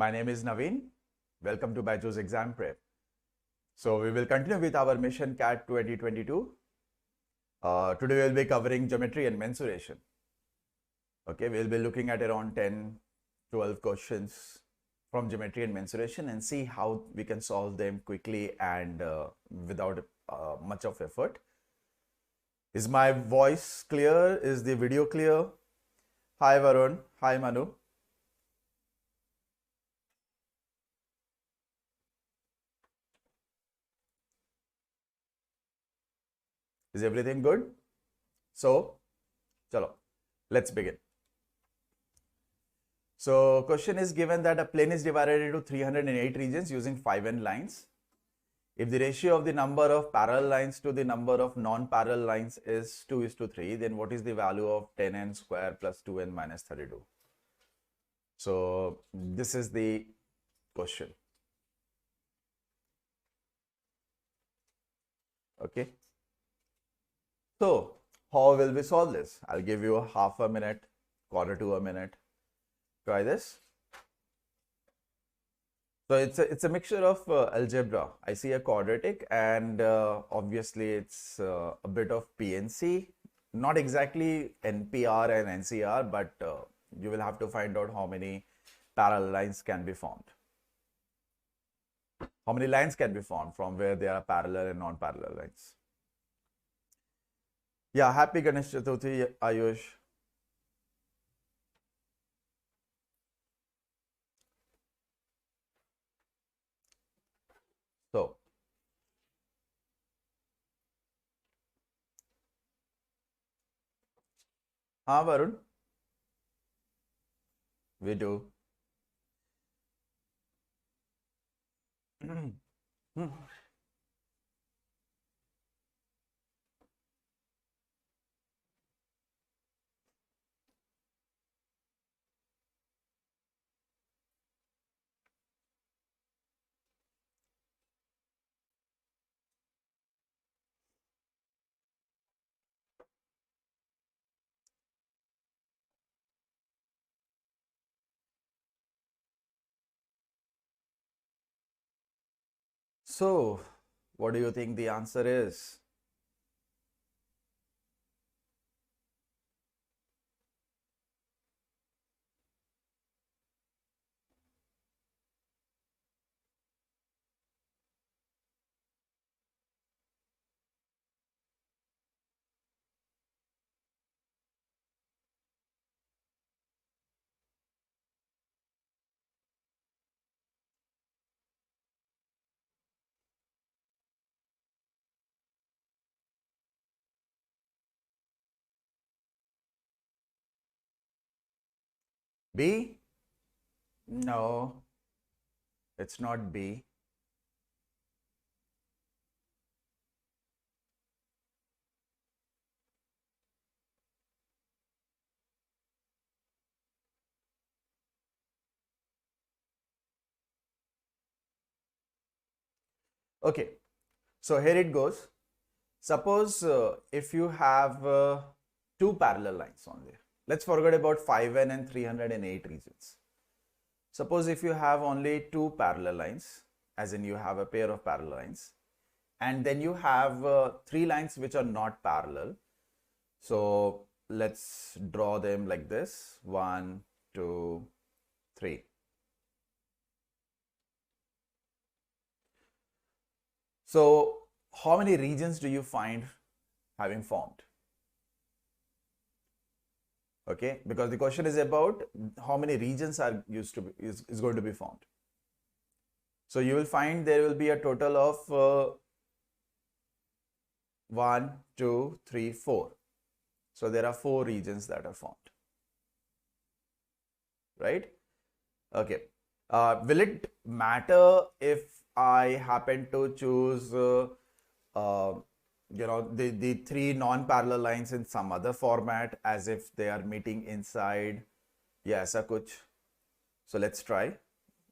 My name is Navin. Welcome to BYJU'S Exam Prep. So we will continue with our mission CAT 2022. Today we'll be covering geometry and mensuration. Okay, we'll be looking at around 10, 12 questions from geometry and mensuration and see how we can solve them quickly and without much of effort. Is my voice clear? Is the video clear? Hi Varun. Hi Manu. Is everything good? So, chalo, let's begin. So, question is given that a plane is divided into 308 regions using 5n lines. If the ratio of the number of parallel lines to the number of non-parallel lines is 2:3, then what is the value of 10n square plus 2n minus 32? So, this is the question. Okay. So, how will we solve this? I'll give you half a minute, quarter to a minute. Try this. So it's a mixture of algebra. I see a quadratic and obviously it's a bit of PNC, not exactly NPR and NCR, but you will have to find out how many parallel lines can be formed. How many lines can be formed from where there are parallel and non-parallel lines. Yeah, happy Ganesh Chaturthi, Ayush. So, Varun, we do. So, what do you think the answer is? B? No, it's not B. Okay, so here it goes. Suppose if you have two parallel lines only. Let's forget about 5n and 308 regions. Suppose if you have only two parallel lines, as in you have a pair of parallel lines, and then you have three lines which are not parallel. So let's draw them like this: 1, 2, 3. So how many regions do you find having formed? Okay, because the question is about how many regions are is going to be formed. So you will find there will be a total of 1, 2, 3, 4. So there are 4 regions that are formed, right? Okay. Will it matter if I happen to choose the 3 non-parallel lines in some other format as if they are meeting inside? Yes, kuch. So let's try,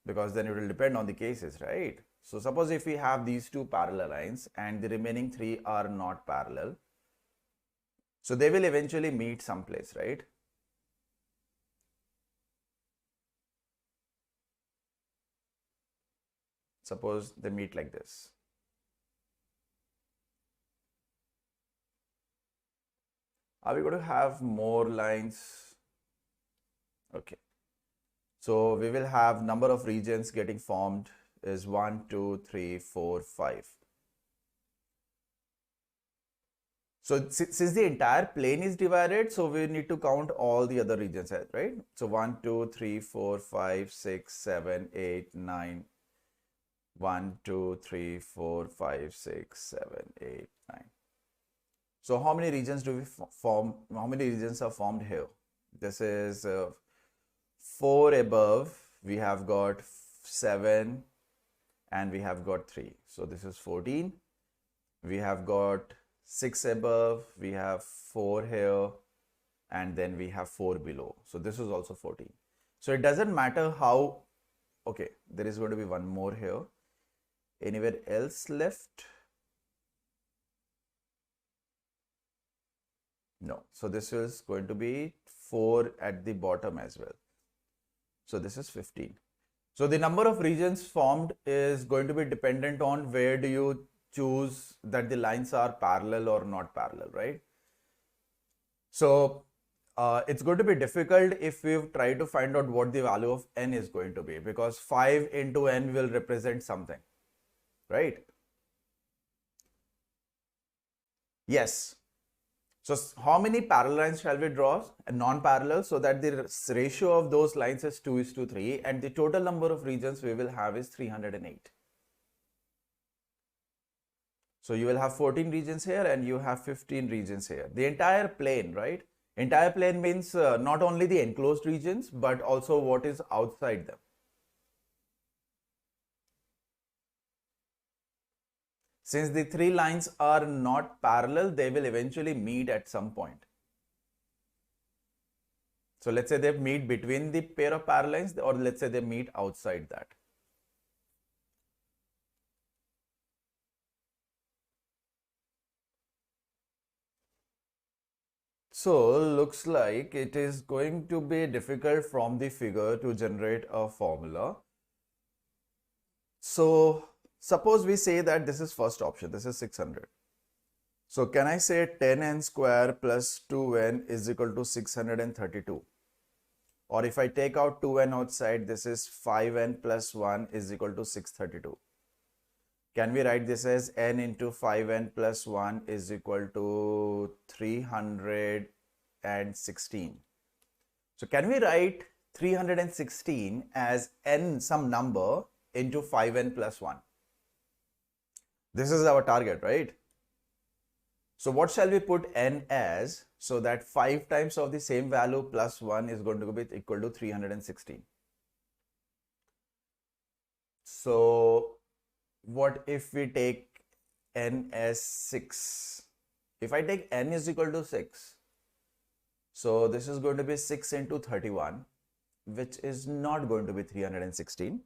because then it will depend on the cases, right? So suppose if we have these 2 parallel lines and the remaining 3 are not parallel, so they will eventually meet someplace, right? Suppose they meet like this. Are we going to have more lines? Okay. So we will have number of regions getting formed is 1, 2, 3, 4, 5. So since the entire plane is divided, so we need to count all the other regions, right? So 1, 2, 3, 4, 5, 6, 7, 8, 9. 1, 2, 3, 4, 5, 6, 7, 8, 9. So how many regions do we form? How many regions are formed here? This is 4 above. We have got 7 and we have got 3. So this is 14. We have got 6 above. We have 4 here and then we have 4 below. So this is also 14. So it doesn't matter how. Okay, there is going to be one more here. Anywhere else left? No. So this is going to be 4 at the bottom as well. So this is 15. So the number of regions formed is going to be dependent on where do you choose that the lines are parallel or not parallel, right? So it's going to be difficult if we try to find out what the value of n is going to be, because 5 into n will represent something, right? Yes. So how many parallel lines shall we draw? Non-parallel, so that the ratio of those lines is 2:3 and the total number of regions we will have is 308. So you will have 14 regions here and you have 15 regions here. The entire plane, right? Entire plane means not only the enclosed regions, but also what is outside them. Since the 3 lines are not parallel, they will eventually meet at some point. So let's say they meet between the pair of parallel lines, or let's say they meet outside that. So looks like it is going to be difficult from the figure to generate a formula. So suppose we say that this is first option, this is 600. So can I say 10n square plus 2n is equal to 632? Or if I take out 2n outside, this is 5n plus 1 is equal to 632. Can we write this as n into 5n plus 1 is equal to 316? So can we write 316 as n some number into 5n plus 1? This is our target, right? So what shall we put n as, so that 5 times of the same value plus 1 is going to be equal to 316. So what if we take n as 6? If I take n is equal to 6, so this is going to be 6 into 31, which is not going to be 316.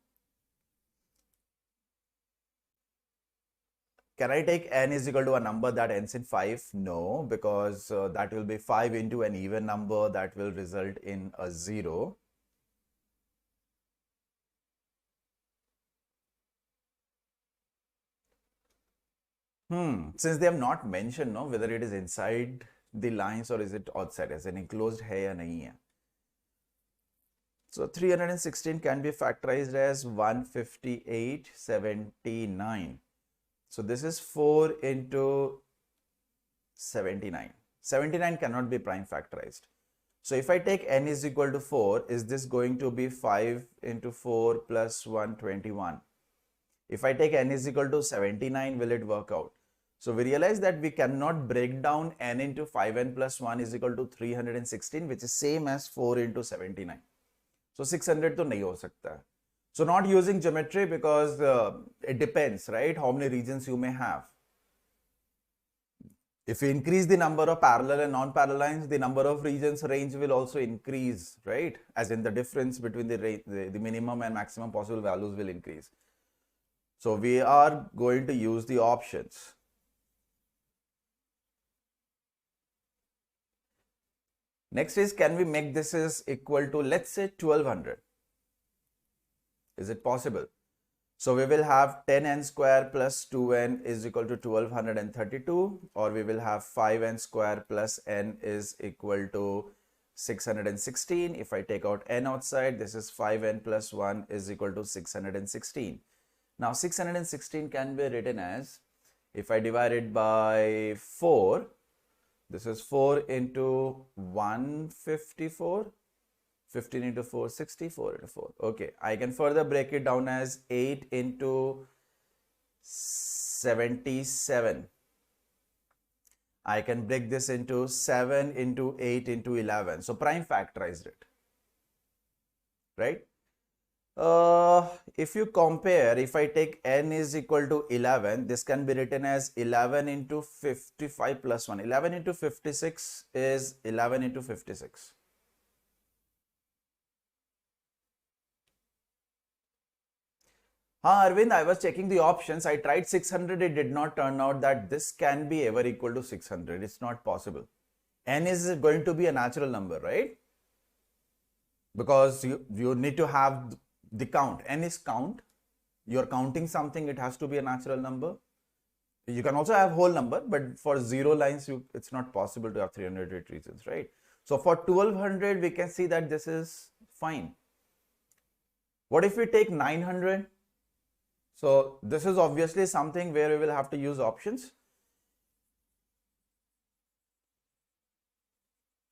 Can I take n is equal to a number that ends in 5? No, because that will be 5 into an even number that will result in a 0. Since they have not mentioned whether it is inside the lines or is it outside, as an enclosed hai ya nahi hai. So 316 can be factorized as 15879. So this is 4 into 79. 79 cannot be prime factorized. So if I take n is equal to 4, is this going to be 5 into 4 plus 121? If I take n is equal to 79, will it work out? So we realize that we cannot break down n into 5n plus 1 is equal to 316, which is same as 4 into 79. So 600 to nahi ho sakta hai. So not using geometry because it depends, right? How many regions you may have. If you increase the number of parallel and non-parallel lines, the number of regions range will also increase, right? As in the difference between the minimum and maximum possible values will increase. So we are going to use the options. Next is, can we make this is equal to, let's say, 1200? Is it possible? So we will have 10n square plus 2n is equal to 1232, or we will have 5n square plus n is equal to 616. If I take out n outside, this is 5n plus 1 is equal to 616. Now 616 can be written as, if I divide it by 4, this is 4 into 154. 15 into 4, 64 into 4. Okay, I can further break it down as 8 into 77. I can break this into 7 into 8 into 11. So prime factorized it, right? If you compare, if I take n is equal to 11, this can be written as 11 into 55 plus 1. 11 into 56 is 11 into 56. Arvind, I was checking the options. I tried 600. It did not turn out that this can be ever equal to 600. It's not possible. N is going to be a natural number, right? Because you need to have the count. N is count. You're counting something. It has to be a natural number. You can also have whole number, but for 0 lines, it's not possible to have 308 reasons, right? So for 1200, we can see that this is fine. What if we take 900? So this is obviously something where we will have to use options.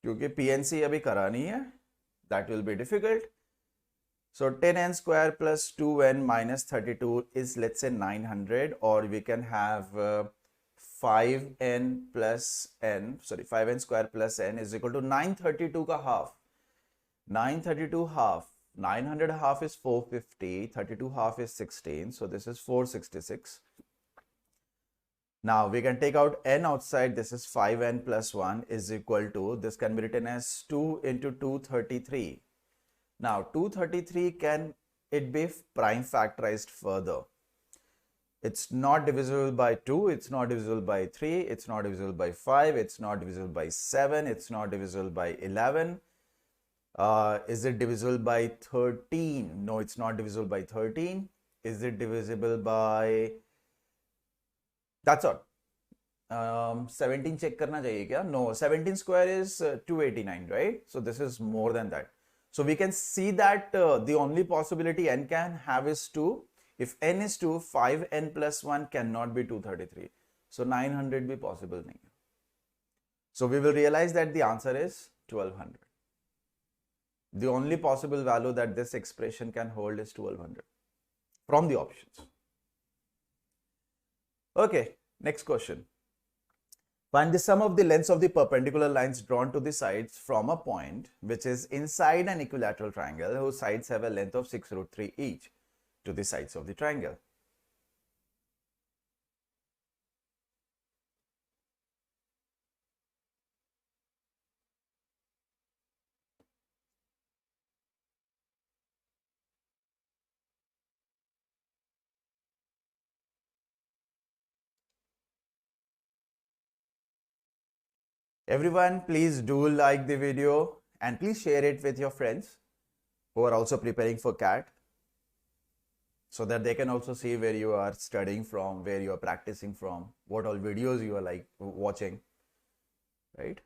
क्योंकि PNC अभी करा नहीं है, that will be difficult. So 10n square plus 2n minus 32 is, let's say, 900, or we can have 5n square plus n is equal to 932 का half. 932 half. 900 half is 450, 32 half is 16, so this is 466. Now we can take out n outside, this is 5n plus 1 is equal to, this can be written as 2 into 233. Now 233, can it be prime factorized further? It's not divisible by 2, it's not divisible by 3, it's not divisible by 5, it's not divisible by 7, it's not divisible by 11. Is it divisible by 13? No, it's not divisible by 13. Is it divisible by, that's all. 17 check करना चाहिए क्या? No, 17 square is 289, right? So this is more than that. So we can see that the only possibility n can have is 2. If n is 2, 5n plus 1 cannot be 233. So 900 be possible nahi. So we will realize that the answer is 1200. The only possible value that this expression can hold is 1200 from the options. Okay, next question. Find the sum of the lengths of the perpendicular lines drawn to the sides from a point which is inside an equilateral triangle whose sides have a length of 6 root 3 each to the sides of the triangle. Everyone, please do like the video and please share it with your friends who are also preparing for CAT, so that they can also see where you are studying from, where you are practicing from, what all videos you are like watching, right?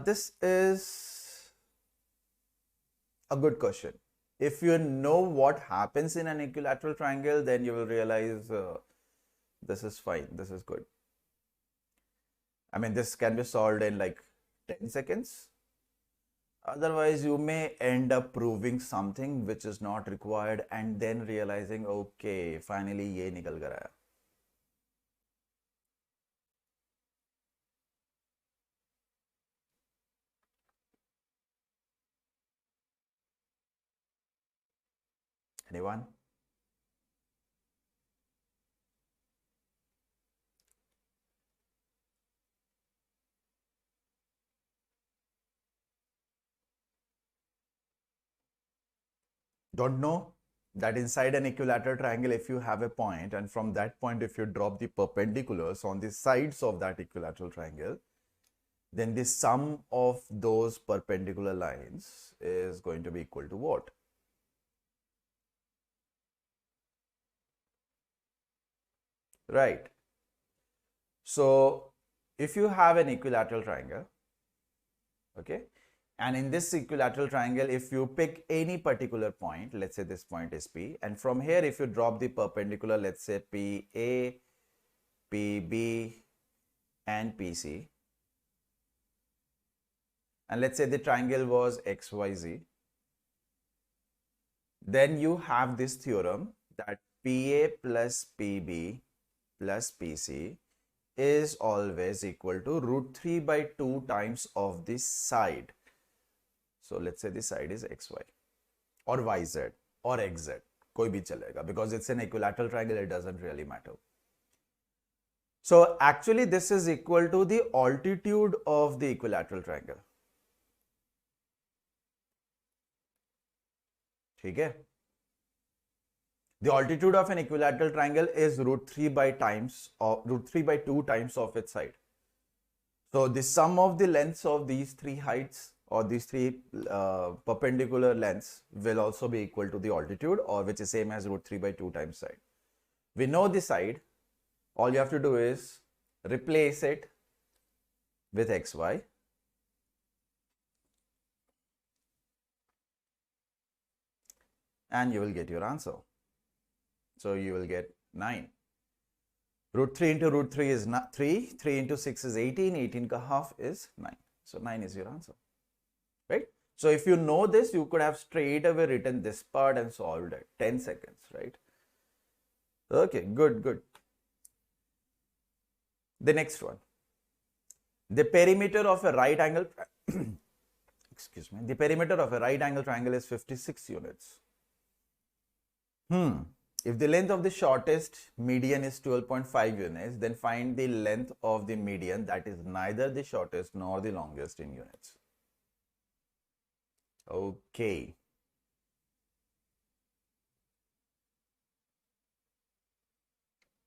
This is a good question. If you know what happens in an equilateral triangle, then you will realize this is fine, this is good. I mean, this can be solved in like 10 seconds. Otherwise, you may end up proving something which is not required and then realizing, okay, finally ye nikal gaya. Anyone? Don't know that inside an equilateral triangle, if you have a point and from that point, if you drop the perpendiculars on the sides of that equilateral triangle, then the sum of those perpendicular lines is going to be equal to what? right? So if you have an equilateral triangle, okay, and in this equilateral triangle, if you pick any particular point, let's say this point is P, and from here if you drop the perpendicular, let's say PA, PB and PC, and let's say the triangle was XYZ, then you have this theorem that PA plus PB plus PC is always equal to root 3 by 2 times of this side. So let's say this side is XY or YZ or XZ, koi bhi chalega, because it's an equilateral triangle, it doesn't really matter. So actually this is equal to the altitude of the equilateral triangle. Okay? The altitude of an equilateral triangle is root 3 by 2 times of its side. So the sum of the lengths of these three heights or these three perpendicular lengths will also be equal to the altitude, or which is same as root 3 by 2 times side. We know the side. All you have to do is replace it with XY. And you will get your answer. So you will get 9. Root 3 into root 3 is 3. 3 into 6 is 18. 18 ka half is 9. So 9 is your answer. Right? So if you know this, you could have straight away written this part and solved it. 10 seconds, right? Okay, good, good. The next one. The perimeter of a right angle, excuse me, the perimeter of a right angle triangle is 56 units. If the length of the shortest median is 12.5 units, then find the length of the median that is neither the shortest nor the longest in units. Okay.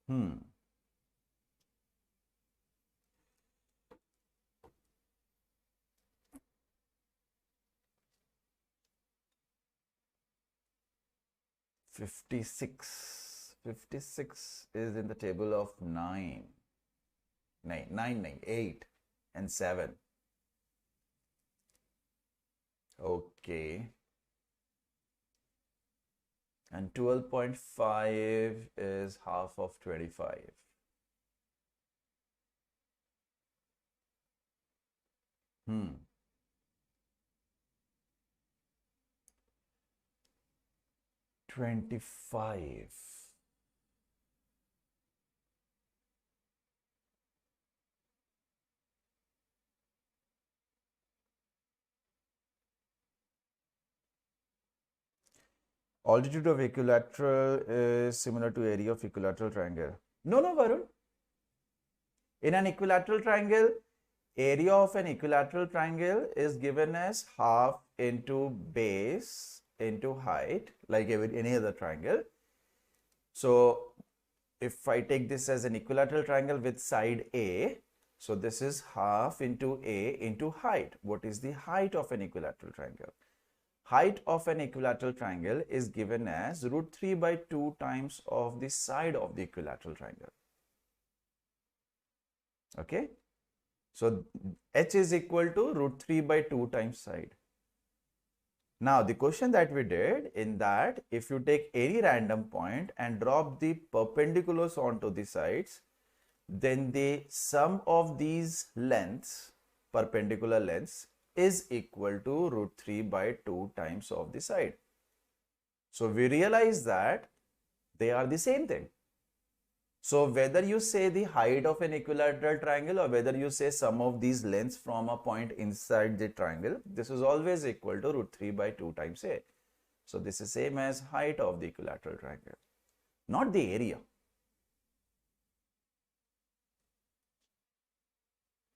Hmm. Fifty-six is in the table of 9, 8 and 7. Okay. And 12.5 is half of 25. Hmm. 25. Altitude of equilateral is similar to area of equilateral triangle. No, Varun. In an equilateral triangle, area of an equilateral triangle is given as half into base into height, like any other triangle. So if I take this as an equilateral triangle with side A, so this is half into A into height. What is the height of an equilateral triangle? Height of an equilateral triangle is given as root 3 by 2 times of the side of the equilateral triangle. Okay. So H is equal to root 3 by 2 times side. Now the question that we did, in that if you take any random point and drop the perpendiculars onto the sides, then the sum of these lengths, perpendicular lengths, is equal to root 3 by 2 times of the side. So we realize that they are the same thing. So whether you say the height of an equilateral triangle or whether you say sum of these lengths from a point inside the triangle, this is always equal to root 3 by 2 times A. So this is same as height of the equilateral triangle, not the area.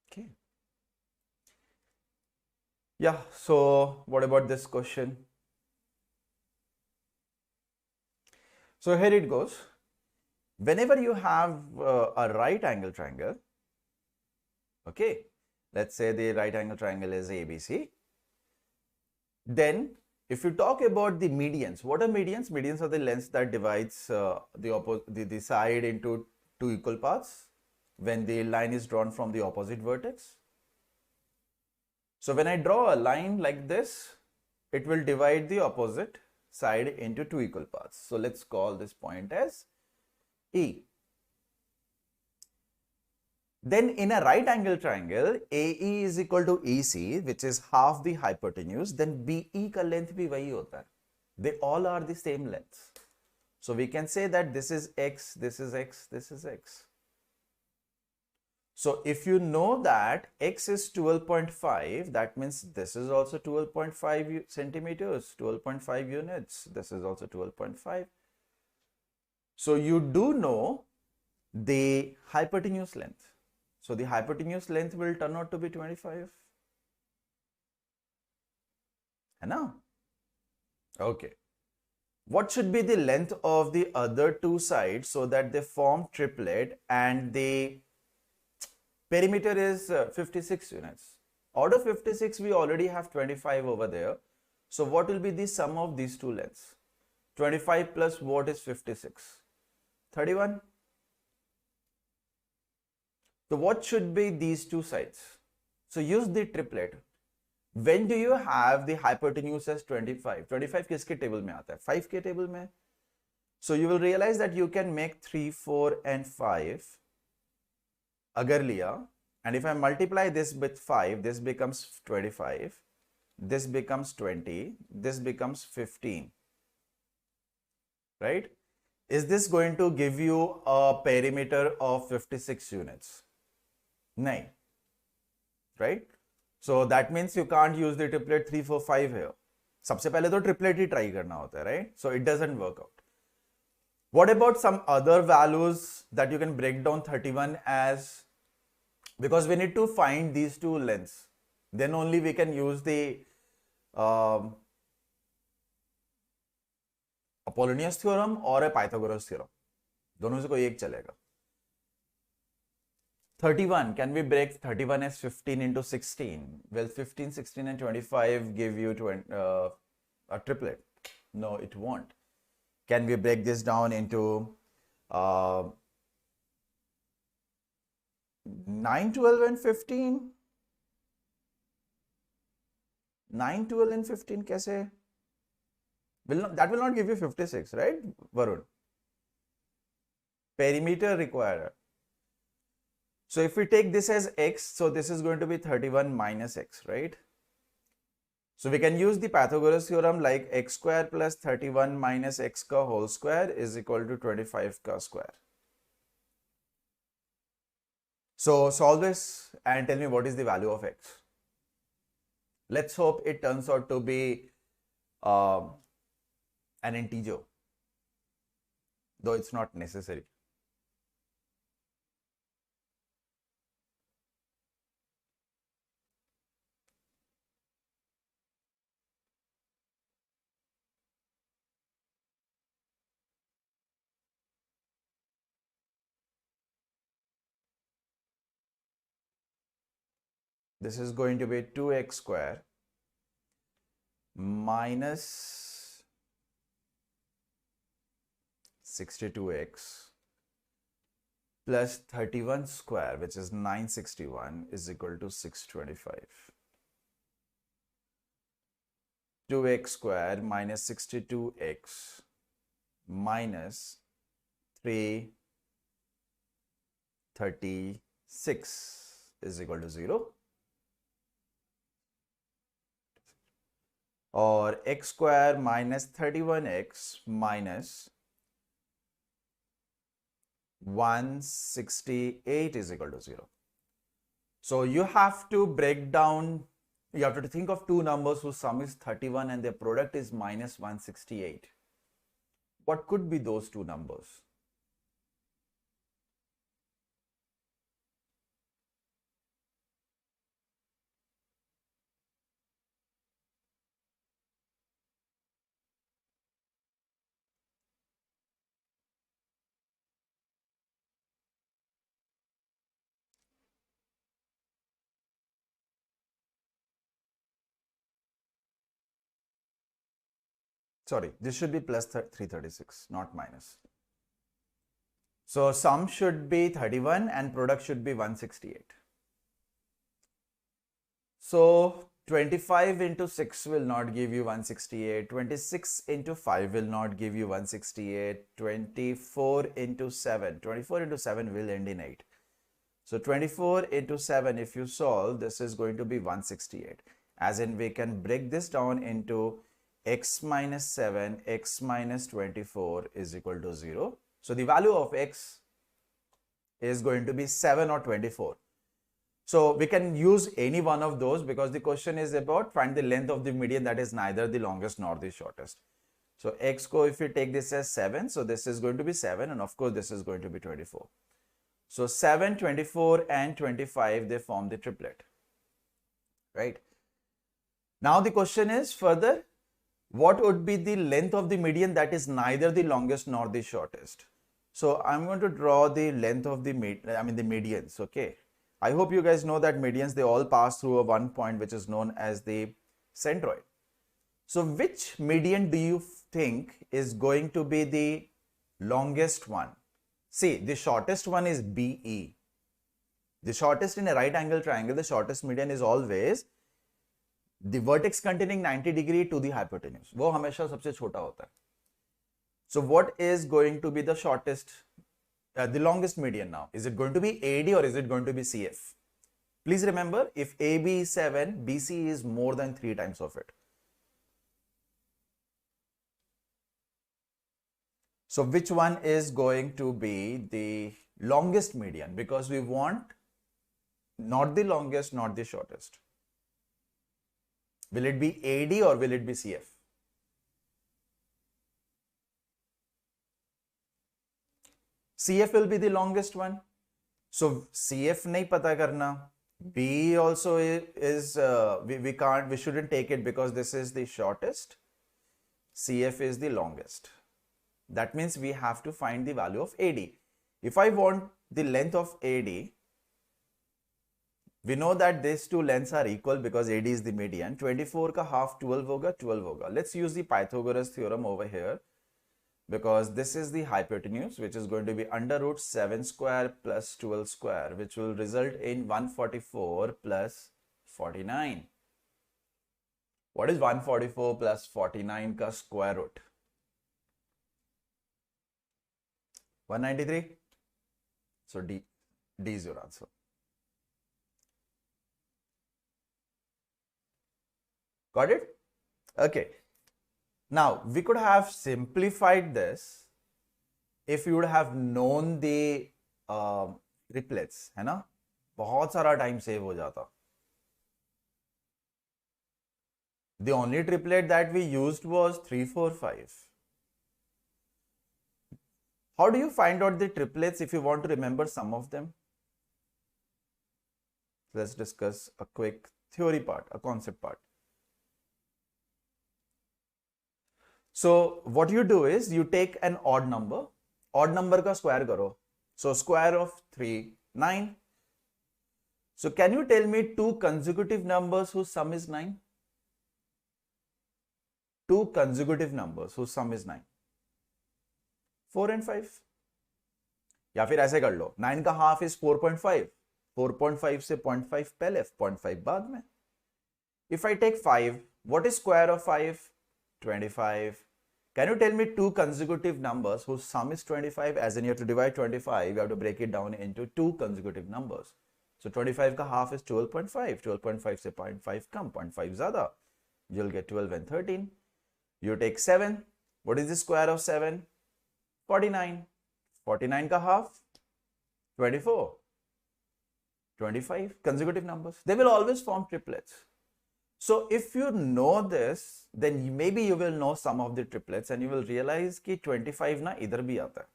Okay. Yeah, so what about this question? So here it goes. Whenever you have a right angle triangle, okay, let's say the right angle triangle is ABC, then if you talk about the medians, what are medians? Medians are the lengths that divides the side into two equal paths when the line is drawn from the opposite vertex. So when I draw a line like this, it will divide the opposite side into two equal paths. So let's call this point as E. Then in a right angle triangle, AE is equal to EC, which is half the hypotenuse. Then BE का length भी वही होता है. They all are the same length. So we can say that this is X, this is X, this is X. So if you know that X is 12.5, that means this is also 12.5 centimeters, 12.5 units. This is also 12.5. So you do know the hypotenuse length. So the hypotenuse length will turn out to be 25. And now, okay. What should be the length of the other two sides so that they form triplet and the perimeter is 56 units. Out of 56, we already have 25 over there. So what will be the sum of these two lengths? 25 plus what is 56? 31. So what should be these two sides? So use the triplet. When do you have the hypotenuse as 25? 25 किसके table में आता है? 5 के table में. So you will realize that you can make 3, 4 and 5 अगर लिया, and if I multiply this with 5, this becomes 25, this becomes 20, this becomes 15, right? Is this going to give you a perimeter of 56 units? No, right? So that means you can't use the triplet 3, 4, 5 here. सबसे पहले तो triplet ही try करना होता है, right? So it doesn't work out. What about some other values that you can break down 31 as? Because we need to find these two lengths. Then only we can use the Apollonius theorem or a Pythagoras theorem. दोनों से कोई एक चलेगा. 31, can we break 31 as 15 into 16? Well, 15, 16 and 25 give you a triplet. No, it won't. Can we break this down into 9, 12 and 15? 9, 12 and 15 कैसे? That will not give you 56, right, Varun? Perimeter required. So if we take this as x, so this is going to be 31 minus x, right? So we can use the Pythagoras theorem like x square plus 31 minus x ka whole square is equal to 25 ka square. So solve this and tell me what is the value of x. Let's hope it turns out to be an integer, though it's not necessary. This is going to be 2x square minus 62x plus 31 square, which is 961, is equal to 625. 2x square minus 62x minus 336 is equal to 0. Or x square minus 31x minus 168 is equal to 0. So you have to break down, you have to think of two numbers whose sum is 31 and their product is minus 168. What could be those two numbers? Sorry, this should be plus 336, not minus. So sum should be 31 and product should be 168. So 25 into 6 will not give you 168. 26 into 5 will not give you 168. 24 into 7. 24 into 7 will end in 8. So 24 into 7, if you solve, this is going to be 168. As in, we can break this down into x minus 7, x minus 24 is equal to 0. So the value of x is going to be 7 or 24. So we can use any one of those because the question is about find the length of the median that is neither the longest nor the shortest. So x ko if you take this as 7, so this is going to be 7 and of course this is going to be 24. So 7, 24 and 25, they form the triplet, right? Now the question is further, what would be the length of the median that is neither the longest nor the shortest? So I'm going to draw the length of the medians, okay? I hope you guys know that medians, they all pass through a one point which is known as the centroid. So which median do you think is going to be the longest one? See, the shortest one is BE. The shortest in a right angle triangle, the shortest median is always the vertex containing 90 degree to the hypotenuse. वो हमेशा सबसे छोटा होता है. So what is going to be the shortest, the longest median now? Is it going to be AD or is it going to be CF? Please remember, if AB is 7, BC is more than 3 times of it. So which one is going to be the longest median? Because we want not the longest, not the shortest. Will it be AD or will it be CF? CF will be the longest one. So CF nahi pata karna. B also is, we shouldn't take it because this is the shortest. CF is the longest. That means we have to find the value of AD. If I want the length of AD, we know that these two lengths are equal because AD is the median. 24 ka half 12 hoga, 12 hoga. Let's use the Pythagoras theorem over here because this is the hypotenuse, which is going to be under root 7 square plus 12 square, which will result in 144 plus 49. What is 144 plus 49 ka square root? 193. So D is your answer. Got it? Okay. Now we could have simplified this if you would have known the triplets, है ना? बहुत सारा time save हो जाता. The only triplet that we used was 3, 4, 5. How do you find out the triplets if you want to remember some of them? Let's discuss a quick theory part, a concept part. So what you do is you take an odd number ka square karo. So square of 3, 9. So can you tell me two consecutive numbers whose sum is 9? Two consecutive numbers whose sum is 9. 4 and 5. या फिर ऐसे कर लो 9 का half is 4.5. 4.5 से 0.5 पहले 0.5 बाद में. If I take 5, what is square of 5? 25. Can you tell me two consecutive numbers whose sum is 25? As in you have to divide 25, you have to break it down into two consecutive numbers. So 25 ka half is 12.5. 12.5 se 0.5 come, 0.5 zyada. You'll get 12 and 13. You take 7. What is the square of 7? 49. 49 ka half? 24. 25 consecutive numbers. They will always form triplets. So if you know this, then maybe you will know some of the triplets and you will realize कि 25 ना इधर भी आता है.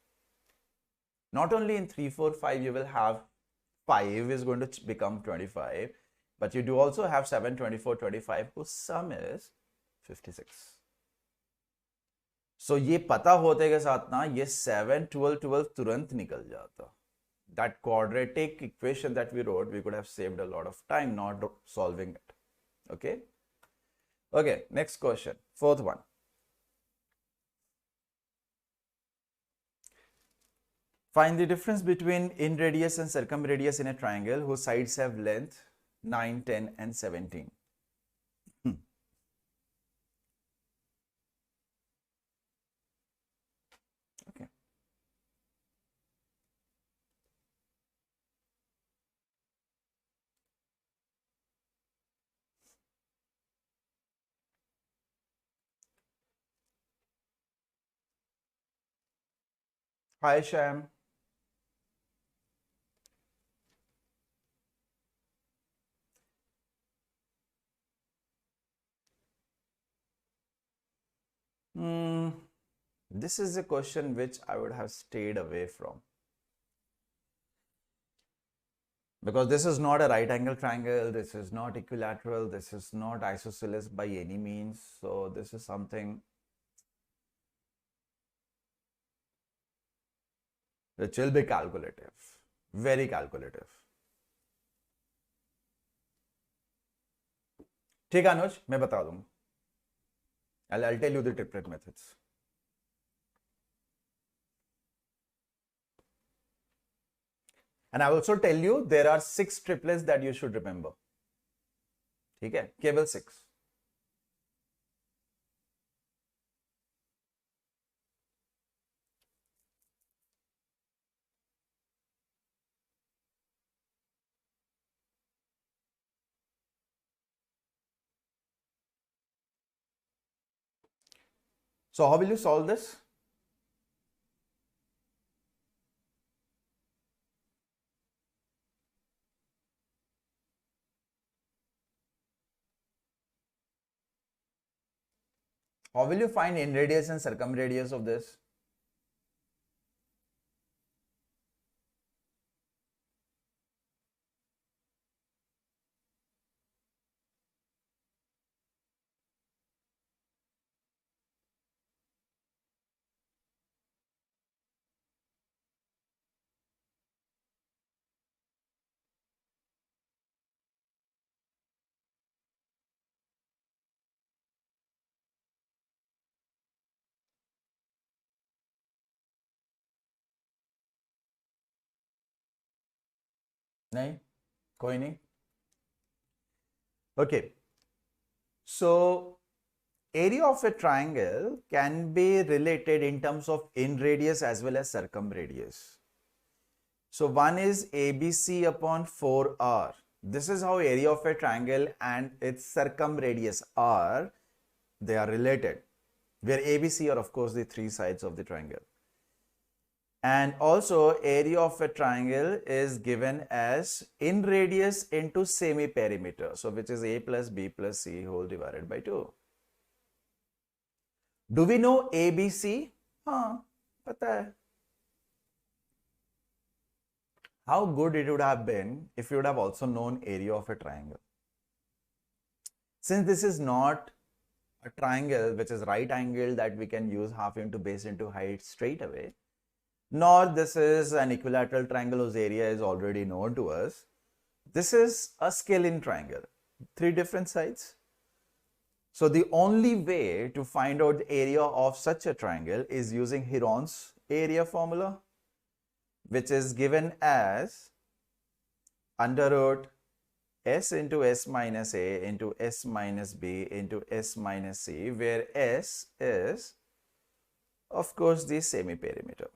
Not only in 3, 4, 5 you will have 5 is going to become 25, but you do also have 7, 24, 25 whose sum is 56. So ये पता होते के साथ ना ये 7, 12, 12 तुरंत निकल जाता. That quadratic equation that we wrote, we could have saved a lot of time not solving it. Okay. Okay, next question, fourth one. Find the difference between inradius and circumradius in a triangle whose sides have length 9, 10 and 17. Okay. Hi, Sham. This is a question which I would have stayed away from. Because this is not a right angle triangle, this is not equilateral, this is not isosceles by any means. So this is something which will be calculative, very calculative. ठीक है अनुज, मैं बता दूंगा. I'll tell you the triplet methods. And I will also tell you there are 6 triplets that you should remember. ठीक है, केवल 6. So how will you solve this? How will you find inradius and circumradius of this? नहीं, कोई नहीं. Okay. So area of a triangle can be related in terms of inradius as well as circumradius. So one is ABC upon 4R. This is how area of a triangle and its circumradius R, they are related, where ABC are of course the 3 sides of the triangle. And also area of a triangle is given as inradius into semi-perimeter. So which is A plus B plus C whole divided by 2. Do we know ABC? हाँ, पता है. How good it would have been if you would have also known area of a triangle. Since this is not a triangle which is right angle that we can use half into base into height straight away, nor this is an equilateral triangle whose area is already known to us. This is a scalene triangle, 3 different sides. So the only way to find out the area of such a triangle is using Heron's area formula, which is given as under root S into S minus A into S minus B into S minus C, where S is of course the semi-perimeter.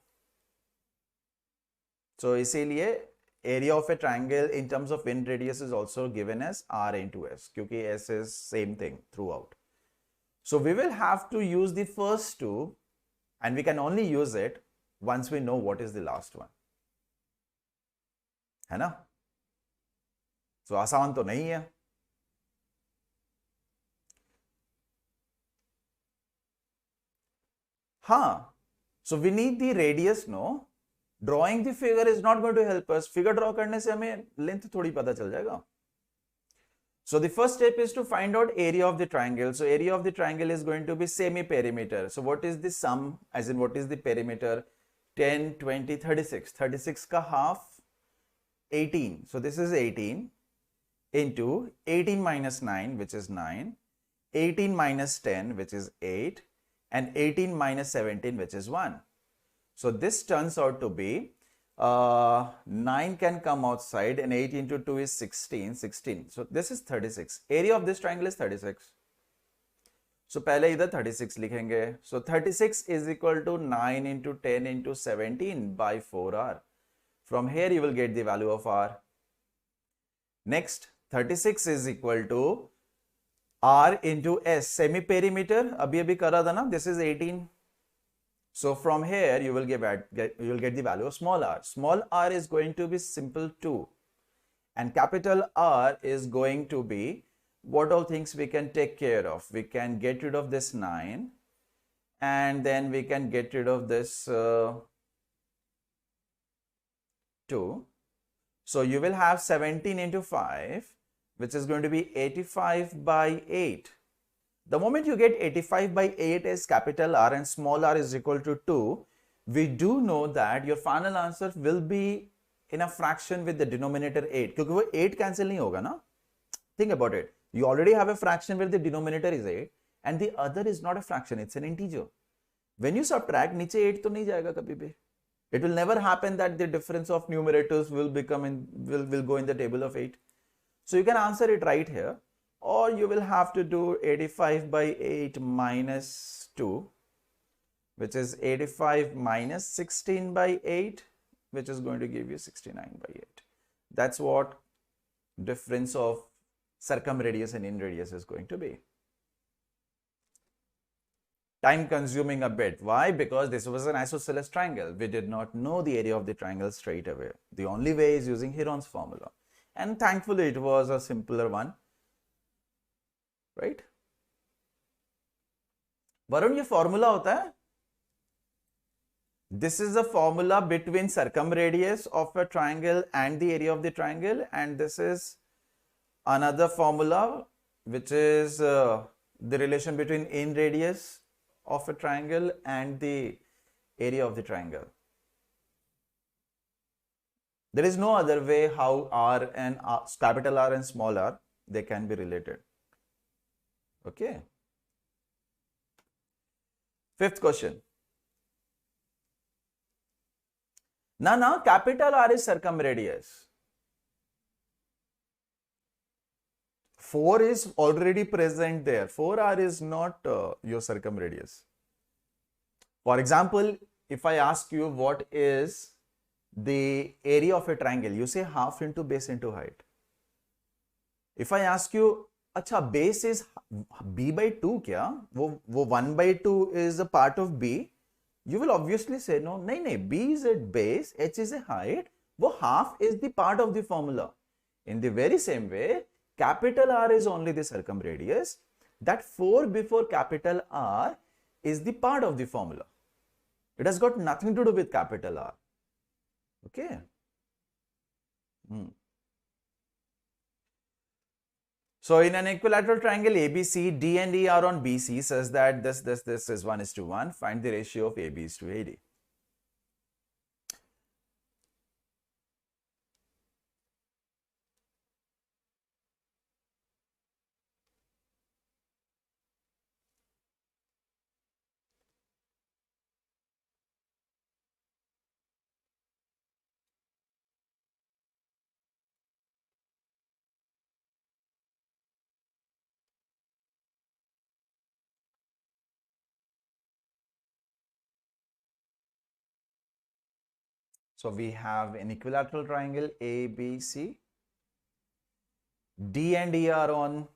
So इसीलिए area of a triangle in terms of inradius is also given as R into S, क्योंकि S is same thing throughout. So we will have to use the first 2 and we can only use it once we know what is the last one. है ना? So आसान तो नहीं है. हाँ, so we need the radius, no? Drawing the figure is not going to help us. Figure draw करने से हमें length थोड़ी पता चल जाएगा. So the first step is to find out area of the triangle. So area of the triangle is going to be semi-perimeter. So what is the sum, as in what is the perimeter? 10, 20, 36. 36 का half 18. So this is 18 into 18 minus 9, which is 9, 18 minus 10, which is 8, and 18 minus 17, which is 1. So this turns out to be 9 can come outside and 8 into 2 is 16. 16. So this is 36. Area of this triangle is 36. So पहले इधर 36 लिखेंगे. So 36 is equal to 9 into 10 into 17 by 4r. From here you will get the value of r. Next, 36 is equal to r into s. Semi-perimeter, abhi kara tha na, this is 18. So from here you will get the value of small r. Small r is going to be simple 2. And capital R is going to be, what all things we can take care of? We can get rid of this 9 and then we can get rid of this 2. So you will have 17 into 5, which is going to be 85 by 8. The moment you get 85 by 8 as capital R and small r is equal to 2, we do know that your final answer will be in a fraction with the denominator 8. Because 8 cancel nahi hoga na? Think about it. You already have a fraction where the denominator is 8 and the other is not a fraction, it's an integer. When you subtract, niche 8 to nahi jayega kabhi bhi. It will never happen that the difference of numerators will go in the table of 8. So you can answer it right here, or you will have to do 85 by 8 minus 2, which is 85 minus 16 by 8, which is going to give you 69 by 8. That's what difference of circumradius and inradius is going to be. Time consuming a bit. Why? Because this was an isosceles triangle. We did not know the area of the triangle straight away. The only way is using Heron's formula. And thankfully it was a simpler one. Right? Varun, ये formula होता है? This is the formula between circumradius of a triangle and the area of the triangle, and this is another formula which is the relation between inradius of a triangle and the area of the triangle. There is no other way how R and capital R and small r, they can be related. Okay. Fifth question. Now capital R is circumradius. 4 is already present there. 4r is not your circumradius. For example, if I ask you what is the area of a triangle, you say half into base into height. If I ask you, acha, base is b by 2 kya? Wo 1 by 2 is a part of b. You will obviously say, no, nahi, b is a base, h is a height, wo half is the part of the formula. In the very same way, capital R is only the circumradius. That 4 before capital R is the part of the formula. It has got nothing to do with capital R. Okay. So in an equilateral triangle ABC, D and E are on BC says that this is 1:1. Find the ratio of AB is to AD. So we have an equilateral triangle ABC. D and E are on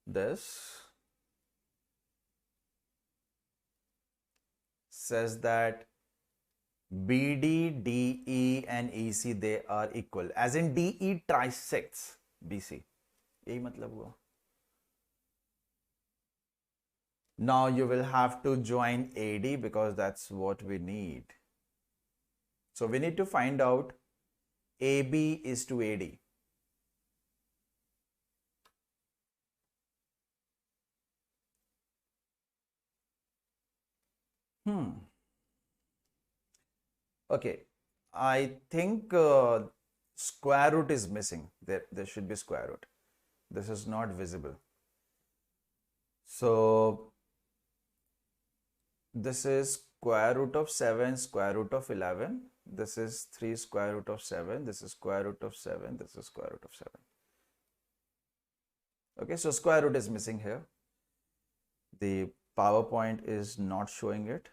this. Says that BD, DE and EC, they are equal. As in DE trisects BC. यही मतलब हुआ. Now you will have to join AD because that's what we need. So we need to find out AB is to AD. Okay, I think square root is missing. There should be square root. This is not visible. So this is square root of 7, square root of 11. This is 3 square root of 7. This is square root of 7. This is square root of 7. Okay, so square root is missing here. The PowerPoint is not showing it.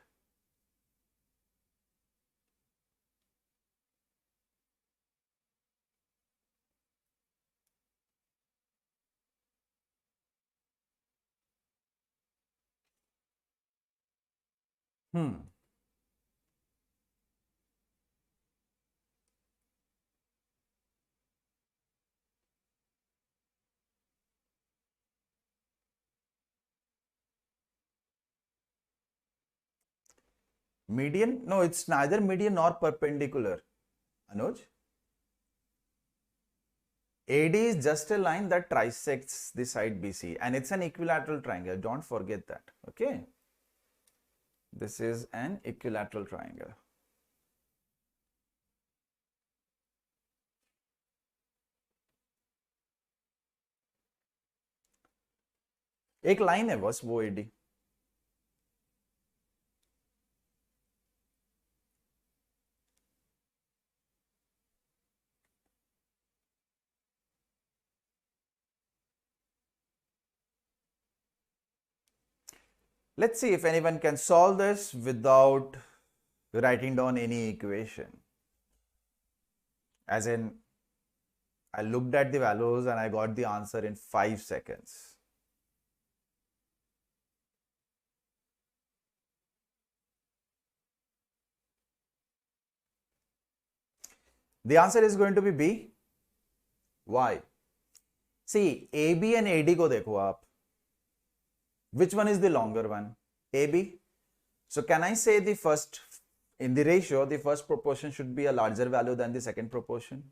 Median? No, it's neither median nor perpendicular. Anuj? AD is just a line that trisects the side BC, and it's an equilateral triangle. Don't forget that. Okay. This is an equilateral triangle. एक line है बस वो AD. Let's see if anyone can solve this without writing down any equation. As in, I looked at the values and I got the answer in 5 seconds. The answer is going to be B. Why? See, AB and AD को देखो आप. Which one is the longer one? AB. So can I say the first, in the ratio, the first proportion should be a larger value than the second proportion?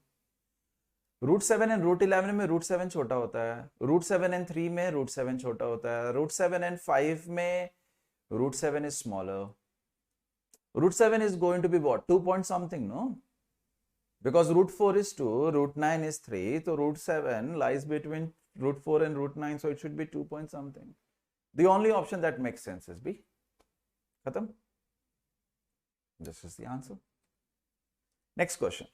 Root 7 and root 11 में root 7 छोटा होता है. Root 7 and 3 में root 7 छोटा होता है. Root 7 and 5 में root 7 is smaller. Root 7 is going to be what? 2 point something, no? Because root 4 is 2, root 9 is 3, so root 7 lies between root 4 and root 9, so it should be 2 point something. The only option that makes sense is B. Khatam? This is the answer. Next question.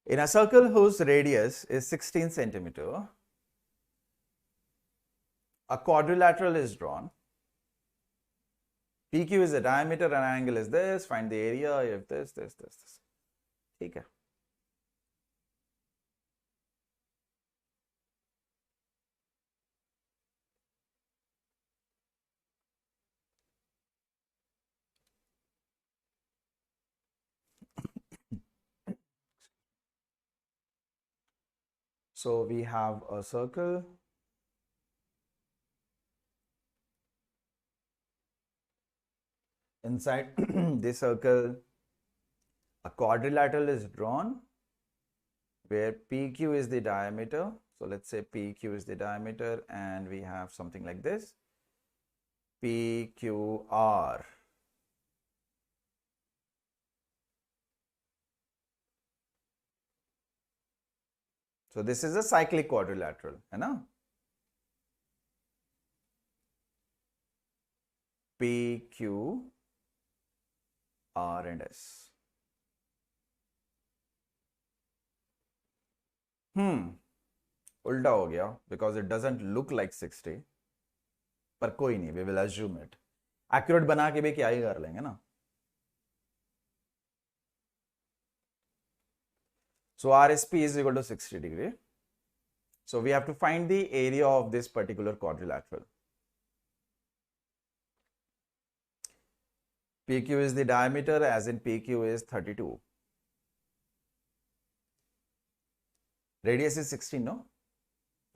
In a circle whose radius is 16 centimeter, a quadrilateral is drawn. PQ is the diameter and angle is this. Find the area if this. ठीक है. So we have a circle. Inside this circle, a quadrilateral is drawn where PQ is the diameter. So let's say PQ is the diameter and we have something like this. PQR. So this is a cyclic quadrilateral, है ना? PQ, R and S. उल्टा हो गया because it doesn't look like 60. पर कोई नहीं, we will assume it. Accurate बना के भी क्या ही कर लेंगे ना? So RSP is equal to 60 degree. So we have to find the area of this particular quadrilateral. PQ is the diameter, as in PQ is 32. Radius is 16, no?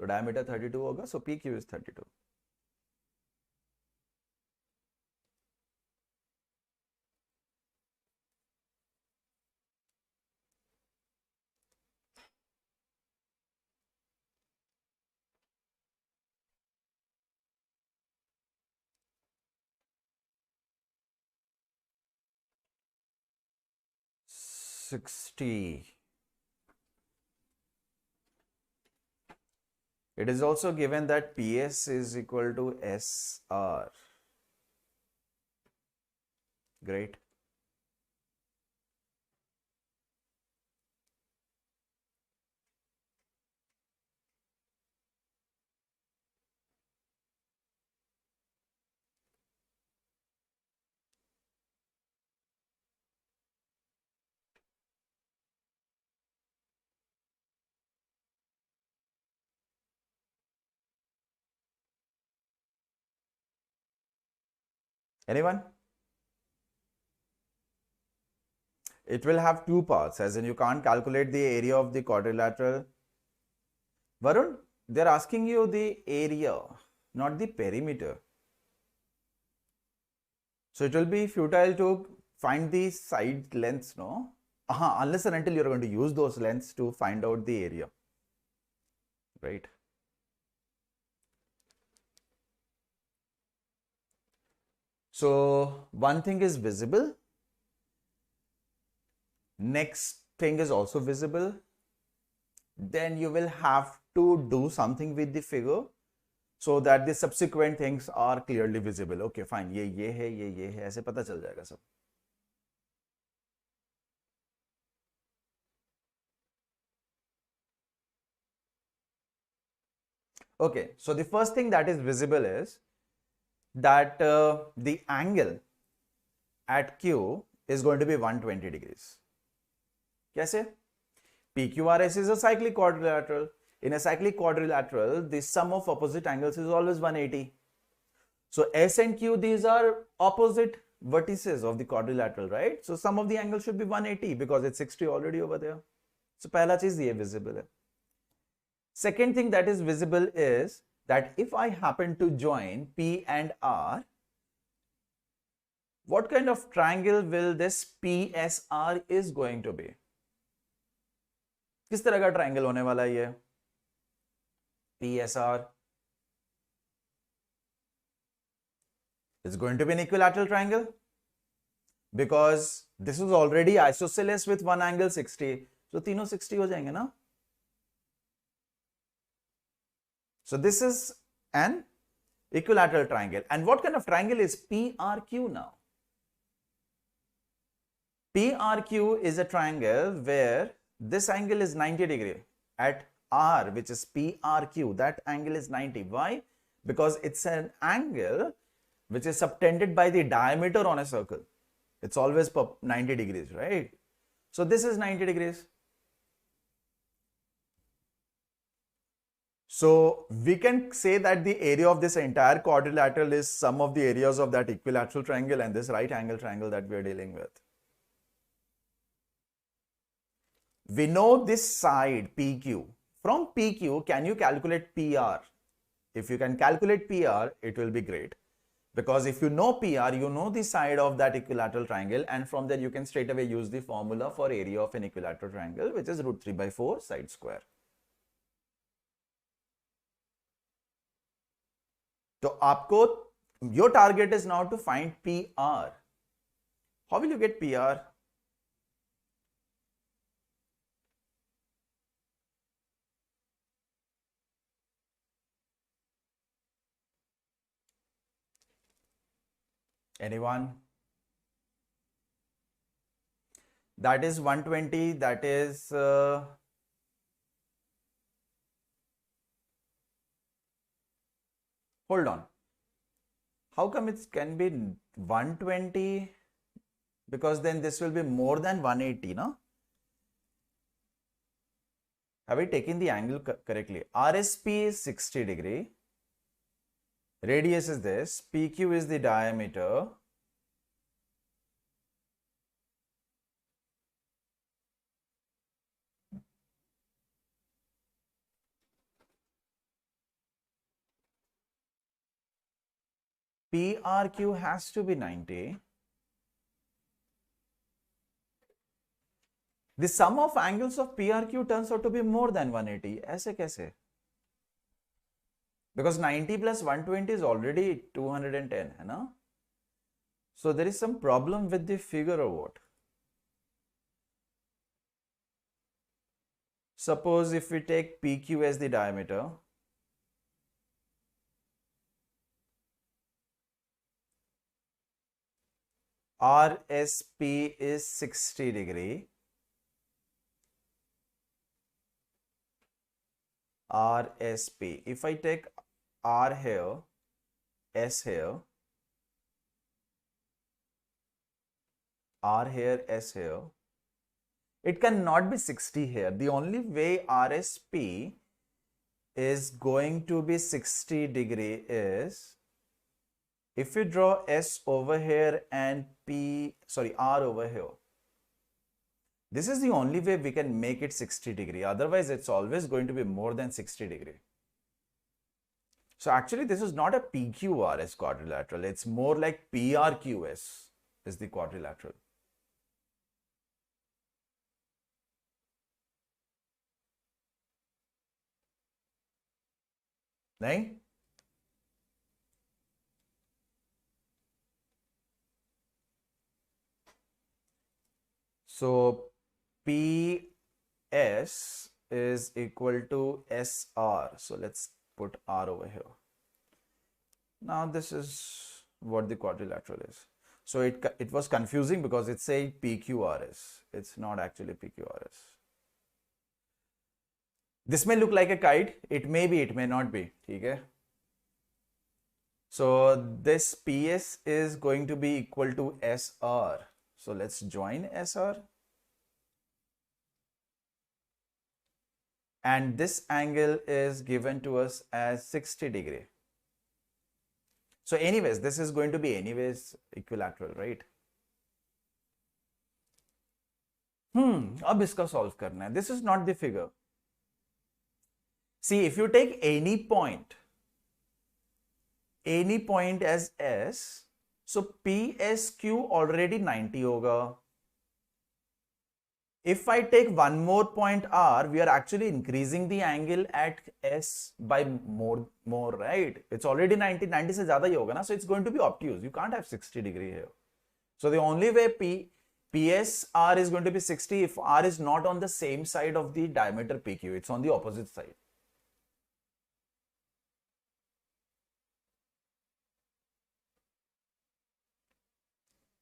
So diameter 32 होगा, so PQ is 32. It is also given that PS is equal to SR. Great. Anyone? It will have two parts, as in you can't calculate the area of the quadrilateral. Varun, they're asking you the area, not the perimeter. So it will be futile to find the side lengths, no? Unless and until you're going to use those lengths to find out the area, right? So one thing is visible. Next thing is also visible. Then you will have to do something with the figure so that the subsequent things are clearly visible. Okay, fine. ये है, ये है, ऐसे पता चल जाएगा सब. Okay, so the first thing that is visible is that the angle at Q is going to be 120 degrees. कैसे? PQRS is a cyclic quadrilateral. In a cyclic quadrilateral, the sum of opposite angles is always 180. So S and Q, these are opposite vertices of the quadrilateral, right? So sum of the angles should be 180 because it's 60 already over there. So पहला चीज ये visible है. Second thing that is visible is that if I happen to join P and R, what kind of triangle will this PSR is going to be? किस तरह का triangle होने वाला है ये? PSR is going to be an equilateral triangle because this is already isosceles with one angle 60. So तीनों 60 हो जाएंगे ना? So this is an equilateral triangle. And what kind of triangle is PRQ now? PRQ is a triangle where this angle is 90 degree. At R, which is PRQ, that angle is 90. Why? Because it's an angle which is subtended by the diameter on a circle. It's always 90 degrees, right? So this is 90 degrees. So we can say that the area of this entire quadrilateral is sum of the areas of that equilateral triangle and this right angle triangle that we are dealing with. We know this side PQ. From PQ, can you calculate PR? If you can calculate PR, it will be great. Because if you know PR, you know the side of that equilateral triangle, and from there you can straight away use the formula for area of an equilateral triangle, which is root 3 by 4 side square. So your target is now to find PR. How will you get PR? Anyone? That is 120, that is hold on. How come it can be 120? Because then this will be more than 180, no? Have we taken the angle correctly? RSP is 60 degree. Radius is this. PQ is the diameter. PRQ has to be 90. The sum of angles of PRQ turns out to be more than 180. ऐसे कैसे? Because 90 plus 120 is already 210, है ना? So there is some problem with the figure or what? Suppose if we take PQ as the diameter, RSP is 60 degree. RSP. If I take R here, S here, R here, S here, it cannot be 60 here. The only way RSP is going to be 60 degree is if you draw S over here and R over here. This is the only way we can make it 60 degree. Otherwise, it's always going to be more than 60 degree. So actually, this is not a PQRS quadrilateral. It's more like PRQS is the quadrilateral. Nahin? So PS is equal to SR. So let's put R over here. Now this is what the quadrilateral is. So it was confusing because it's a PQRS. It's not actually PQRS. This may look like a kite. It may be, it may not be. Okay? So this PS is going to be equal to SR. So let's join SR. And this angle is given to us as 60 degree. So anyways, this is going to be anyways equilateral, right? अब इसका solve करना है. This is not the figure. See, if you take any point as S, so PSQ already 90 होगा. If I take one more point R, we are actually increasing the angle at S by more, right? It's already 90 से ज़्यादा ही होगा ना, so it's going to be obtuse. You can't have 60 degree here. So the only way PSR is going to be 60 if R is not on the same side of the diameter PQ. It's on the opposite side.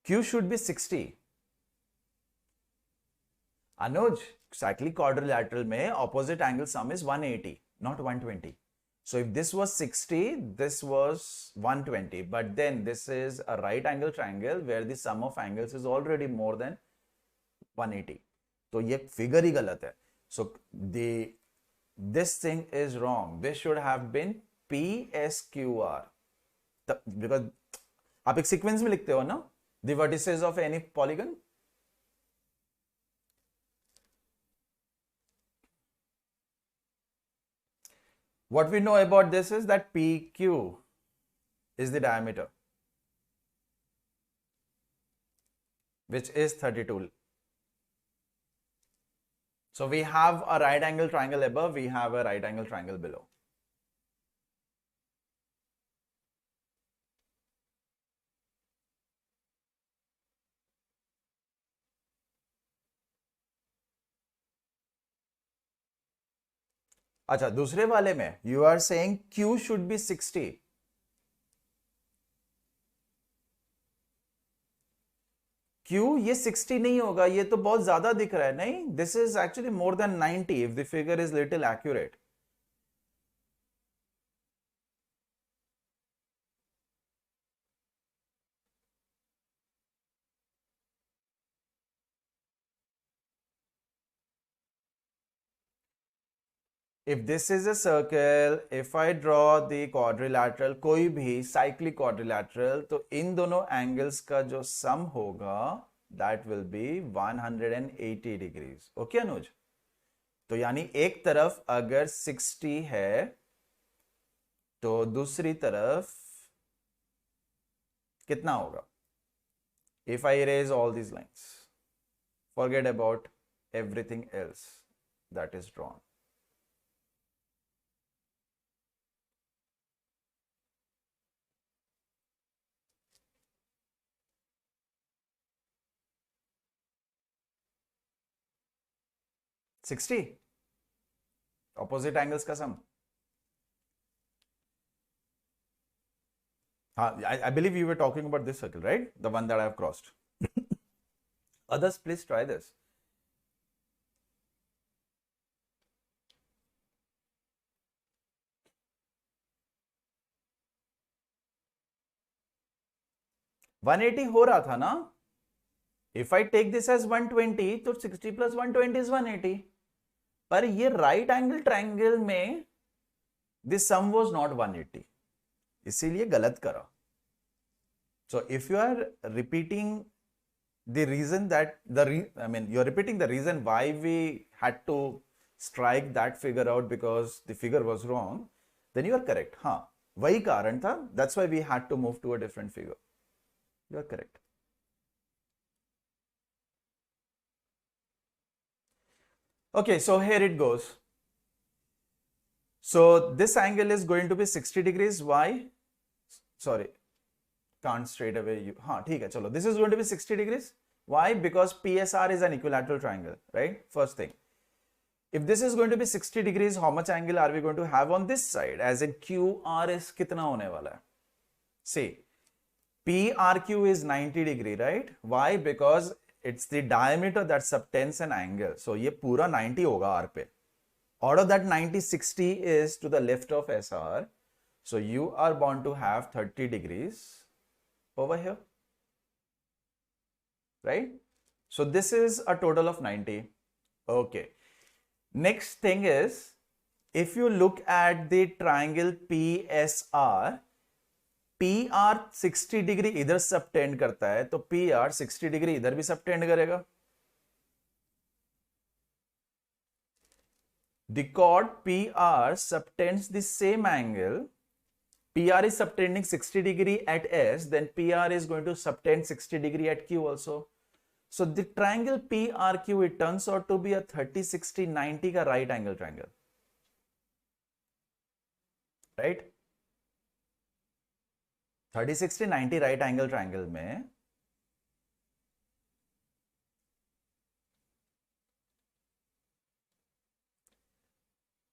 Q should be 60. Anuj, cyclic quadrilateral में opposite angle sum is 180, not 120. So if this was 60, this was 120. But then this is a right angle triangle where the sum of angles is already more than 180. So ये figure ही गलत है. So this thing is wrong. This should have been PSQR. Because आप एक sequence में लिखते हो ना, the vertices of any polygon. What we know about this is that PQ is the diameter, which is 32. So we have a right angle triangle above, we have a right angle triangle below. अच्छा, दूसरे वाले में you are saying Q should be 60. Q ये 60 नहीं होगा, ये तो बहुत ज्यादा दिख रहा है. नहीं, this is actually more than 90 if the figure is little accurate. If this is a circle, if I draw the quadrilateral, कोई भी cyclic quadrilateral, तो इन दोनों angles का जो sum होगा, that will be 180 degrees. Okay, अनुज? तो यानी एक तरफ अगर 60 है, तो दूसरी तरफ कितना होगा? If I erase all these lines, forget about everything else that is drawn. $60 opposite angles का sum. I believe you were talking about this circle, right? The one that I have crossed. Others, please try this. $180 हो रहा था ना? If I take this as 120, तो 60 plus 120 is 180. पर ये right angle triangle में this sum was not 180. इसीलिए गलत करा. So if you are repeating the reason that you're repeating the reason why we had to strike that figure out because the figure was wrong, then you are correct. हाँ, वही कारण था. That's why we had to move to a different figure. You are correct. Okay, so here it goes. So this angle is going to be 60 degrees. Why? Sorry, can't straight away. हाँ, ठीक है, चलो. This is going to be 60 degrees. Why? Because PSR is an equilateral triangle, right? First thing. If this is going to be 60 degrees, how much angle are we going to have on this side? As in QR is कितना होने वाला है? See, PRQ is 90 degree, right? Why? Because it's the diameter that subtends an angle. So ये पूरा 90 होगा R पे. Out of that 90, 60 is to the left of SR. So you are bound to have 30 degrees over here, right? So this is a total of 90. Okay. Next thing is, if you look at the triangle PSR, PR 60 degree इधर subtend करता है, तो PR 60 degree इधर भी subtend करेगा. The chord PR subtends the same angle. PR is subtending 60 degree at S, then PR is going to subtend 60 degree at Q also. So the triangle PRQ, it turns out to be a 30, 60, 90 का right angle triangle, right? 30, 60, 90 right angle triangle में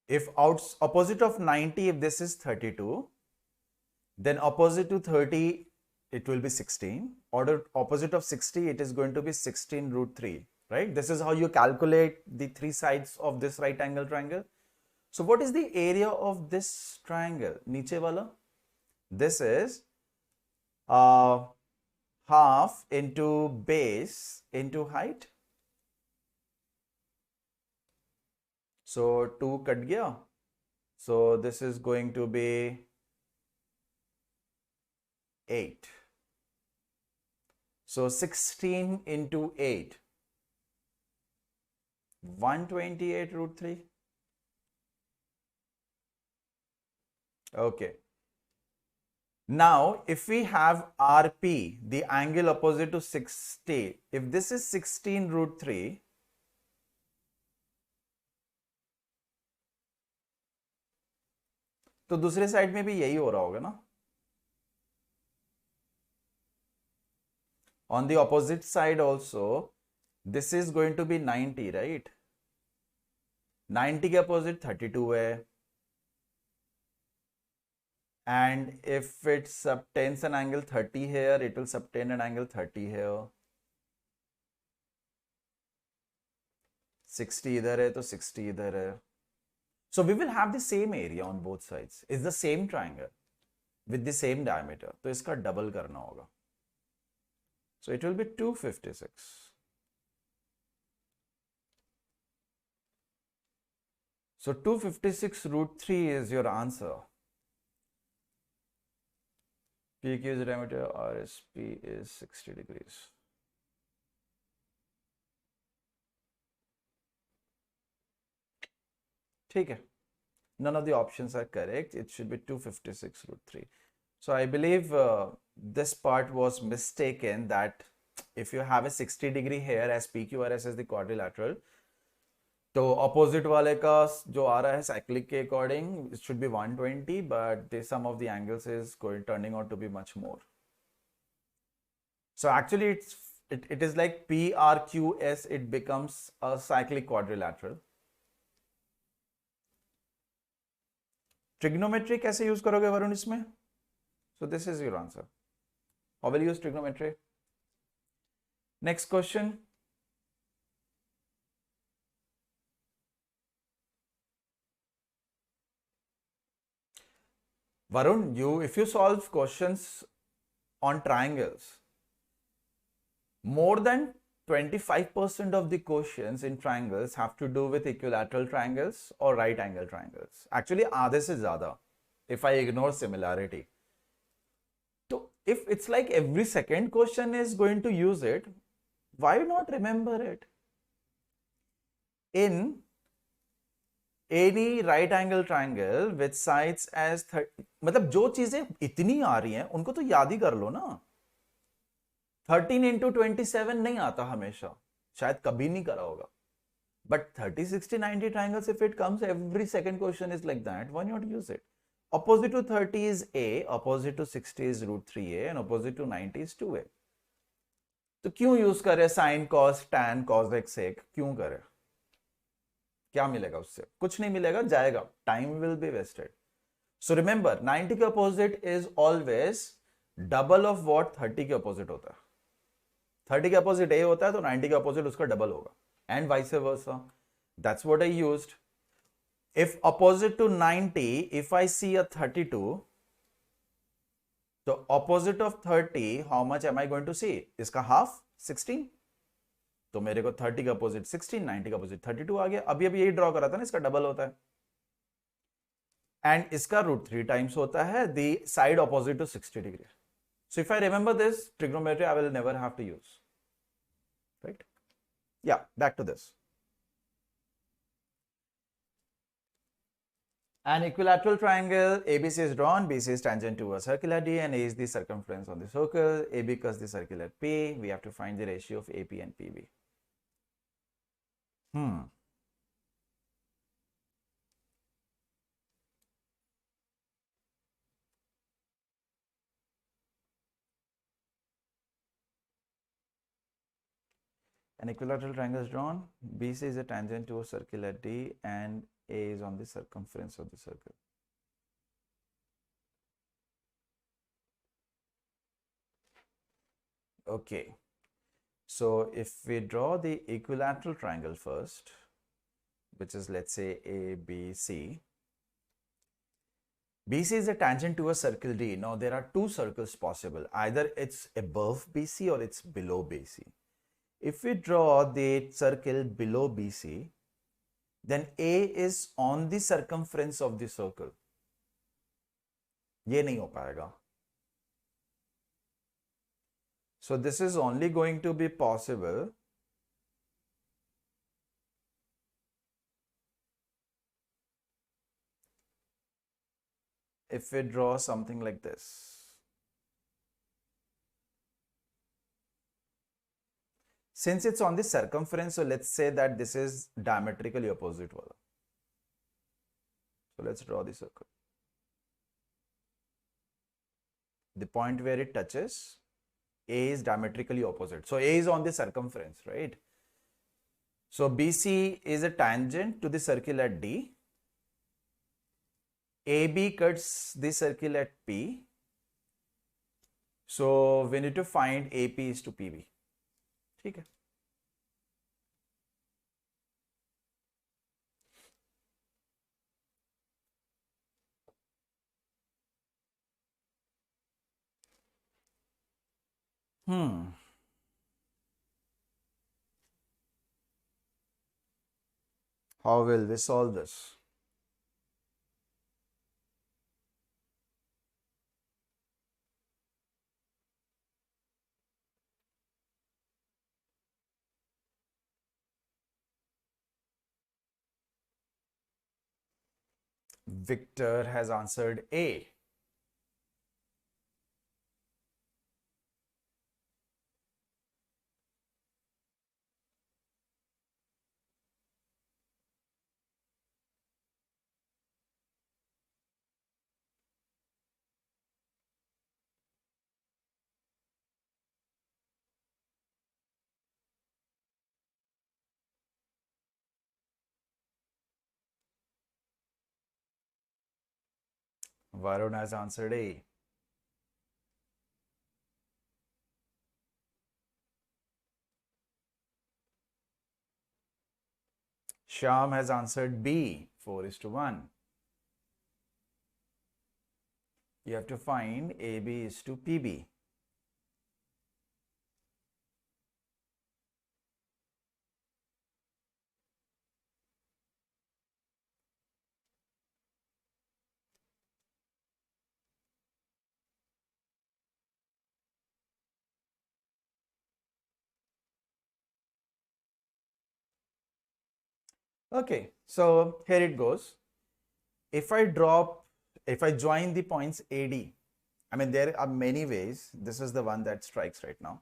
if opposite of 90, if this is 32, then opposite to 30, it will be 16. Or opposite of 60, it is going to be 16 root 3, right? This is how you calculate the three sides of this right angle triangle. So what is the area of this triangle? Niche wala? This is half into base into height. So 2 cut gaya. So this is going to be 8. So 16 into 8, 128 root 3. Okay. Now, if we have RP, the angle opposite to 60, if this is 16 root 3, तो दूसरे side में भी यही हो रहा होगा ना? On the opposite side also, this is going to be 90, right? 90 के opposite 32 है. And if it subtends an angle 30 here, it will subtend an angle 30 here. 60 इधर है तो 60 इधर है. So we will have the same area on both sides. It's the same triangle with the same diameter. तो इसका double करना होगा. So it will be 256. So 256 root 3 is your answer. PQ's diameter RSP is 60 degrees. ठीक है. None of the options are correct. It should be 256 root 3. So I believe this part was mistaken, that if you have a 60 degree here as PQRS as the quadrilateral, तो opposite वाले का जो आ रहा है cyclic के according, it should be 120, but the sum of the angles is turning out to be much more. So actually it is like PRQS, it becomes a cyclic quadrilateral. Trigonometry कैसे use करोगे वरुण इसमें? So this is your answer. How will you use trigonometry? Next question. Varun, if you solve questions on triangles, more than 25% of the questions in triangles have to do with equilateral triangles or right angle triangles. Actually, आधे से ज़्यादा, if I ignore similarity. So, if it's like every second question is going to use it, why not remember it? In any right angle triangle with sides as 30, मतलब जो चीजें इतनी आ रही हैं उनको तो याद ही कर लो ना. 13 into 27 नहीं आता हमेशा, शायद कभी नहीं करा होगा. But 30, 60, 90 triangles, if it comes every second question is like that, why not use it? Opposite to 30 is a, opposite to 60 is root 3a, and opposite to 90 is 2a. तो क्यों यूज करें sin, cos, tan, cos x sec? क्यों करें? क्या मिलेगा उससे? कुछ नहीं मिलेगा, जाएगा. Time will be wasted. So remember 90 के opposite is always double of what 30 के अपोजिट होता है. 30 के अपोजिट ए होता है तो 90 के अपोजिट उसका डबल होगा, and vice versa. That's what I used. If opposite to 90, if I see a 32, तो opposite of 30 how much am I going to see? इसका हाफ 16. तो मेरे को 30 का अपोजिट 16, 90 का अपोजिट 32 आ गया. अभी अभी यही ड्रॉ करा था ना, इसका डबल होता है. एंड इसका रूट 3 टाइम्स होता है the side opposite to 60 degree. So if I remember this trigonometry, I will never have to use. Right? Yeah, back to this. An equilateral triangle ABC is drawn. BC is tangent to a circular D, and A is the circumference on the circle. AB cuts the circular P. We have to find the ratio of AP and PB. An equilateral triangle is drawn. BC is a tangent to a circular D, and A is on the circumference of the circle. Okay. So if we draw the equilateral triangle first, which is, let's say, ABC. BC is a tangent to a circle D. Now there are two circles possible. Either it's above BC or it's below BC. If we draw the circle below BC, then A is on the circumference of the circle. ये नहीं हो पाएगा. So this is only going to be possible if we draw something like this. Since it's on the circumference, so let's say that this is diametrically opposite wala. So let's draw the circle. The point where it touches, A is diametrically opposite. So A is on the circumference, right? So BC is a tangent to the circle at D. AB cuts the circle at P. So we need to find AP is to PB. ठीक है. How will we solve this? Victor has answered A. Varun has answered A. Shyam has answered B, 4:1. You have to find AB is to PB. Okay, so here it goes. If I join the points AD, I mean, there are many ways. This is the one that strikes right now.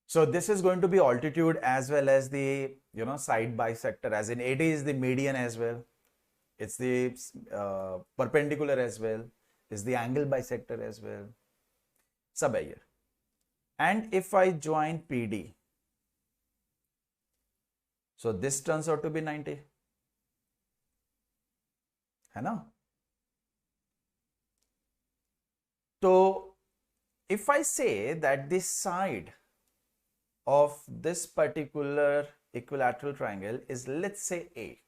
So this is going to be altitude as well as the, side bisector, as in AD is the median as well. It's the perpendicular as well. It's the angle bisector as well. Sab hai here. And if I join PD, so this turns out to be 90. है ना? So if I say that this side of this particular equilateral triangle is, let's say, A,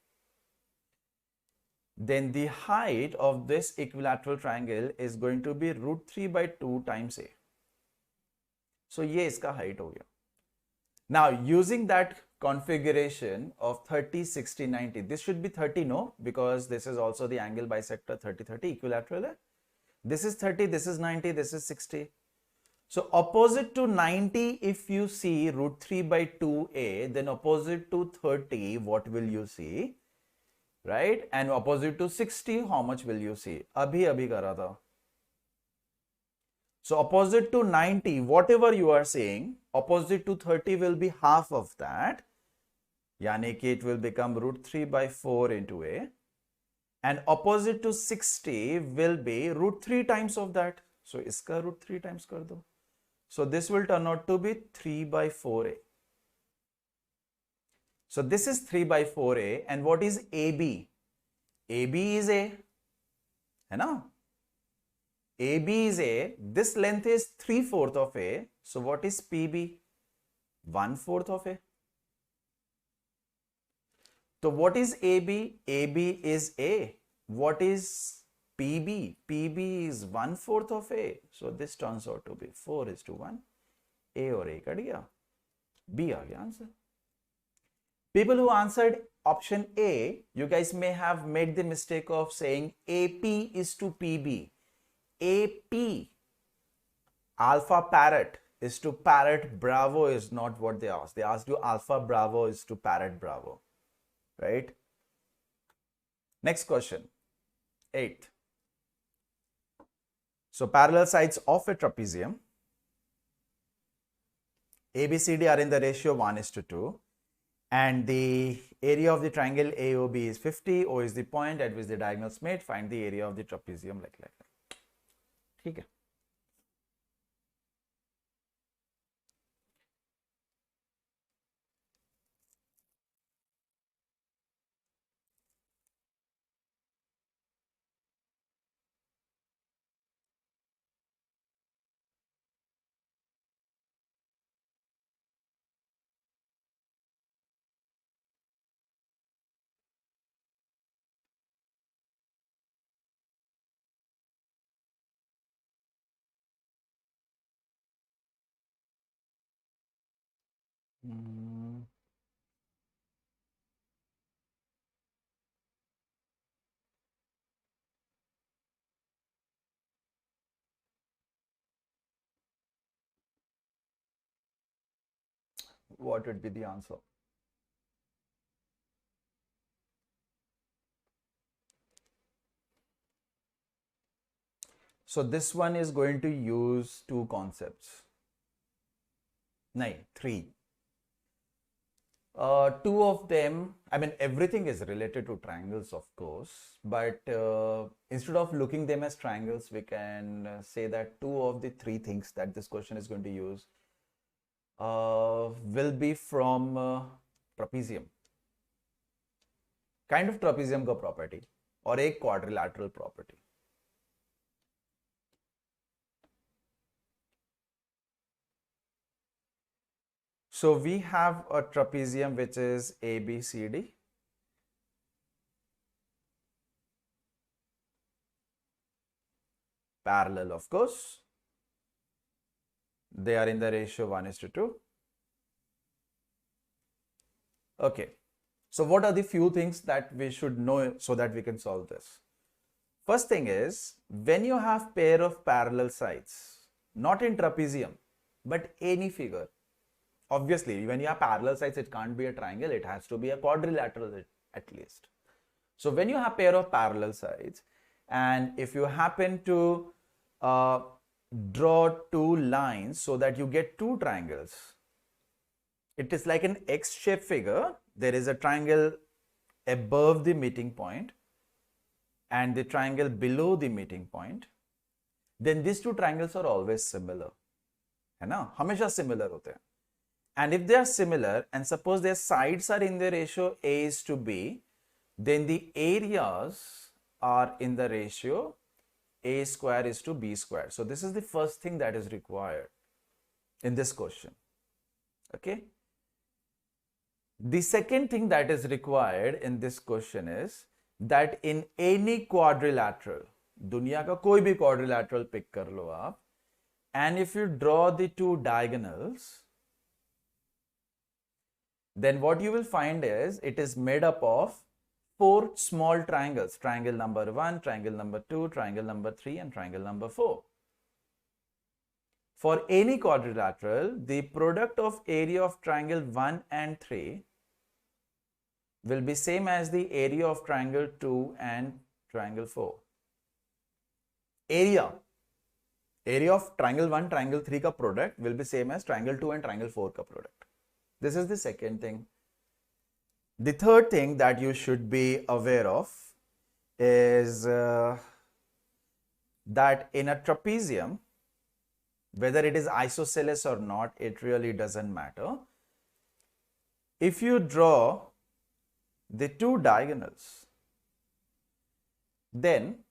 then the height of this equilateral triangle is going to be √3 by 2 times A. So ये इसका height हो गया. Now using that configuration of 30, 60, 90, this should be 30, no? Because this is also the angle bisector 30, 30 equilateral hai. This is 30, this is 90, this is 60. So opposite to 90, if you see √3 by 2A, then opposite to 30, what will you see? Right? And opposite to 60, how much will you see? Abhi kara tha. So opposite to 90, whatever you are saying, opposite to 30 will be half of that. Yani ki it will become √3 by 4 into A. And opposite to 60 will be √3 times of that. So iska √3 times kar do. So this will turn out to be 3 by 4A. So this is 3 by 4A. And what is AB? AB is A. Hai na? AB is A. This length is 3/4 of A. So what is PB? 1/4 of A. So what is AB? AB is A. What is PB? PB is 1/4 of A. So this turns out to be 4:1. A और A cut गया. B आ गया answer. People who answered option A, you guys may have made the mistake of saying AP is to PB. AP, alpha parrot, is to parrot bravo is not what they asked. They asked you alpha bravo is to parrot bravo. Right? Next question. 8th. So parallel sides of a trapezium, ABCD are in the ratio 1:2, and the area of the triangle AOB is 50. O is the point at which the diagonals meet. Find the area of the trapezium like that. ठीक है. What would be the answer? So this one is going to use two concepts. No, three. Two of them, I mean, everything is related to triangles, of course, but instead of looking them as triangles, we can say that two of the three things that this question is going to use will be from trapezium. Kind of trapezium का property और एक quadrilateral property. So we have a trapezium which is ABCD. parallel, of course. They are in the ratio 1:2. Okay. So what are the few things that we should know so that we can solve this? First thing is, when you have pair of parallel sides, not in trapezium, but any figure, obviously when you have parallel sides, it can't be a triangle, it has to be a quadrilateral at least. So when you have pair of parallel sides, and if you happen to draw two lines so that you get two triangles, it is like an X-shaped figure. There is a triangle above the meeting point and the triangle below the meeting point. Then these two triangles are always similar. है ना? हमेशा similar होते हैं. And if they are similar and suppose their sides are in the ratio A is to B, then the areas are in the ratio A square is to B square. So this is the first thing that is required in this question. Okay. The second thing that is required in this question is that in any quadrilateral, दुनिया का कोई भी quadrilateral pick कर लो आप, and if you draw the two diagonals, then what you will find is it is made up of four small triangles: triangle number 1, triangle number 2, triangle number 3, and triangle number 4. For any quadrilateral, the product of area of triangle 1 and 3 will be same as the area of triangle 2 and triangle 4. Area of triangle 1, triangle 3 ka product will be same as triangle 2 and triangle 4 ka product. This is the second thing. The third thing that you should be aware of is that in a trapezium, whether it is isosceles or not, it really doesn't matter. If you draw the two diagonals, then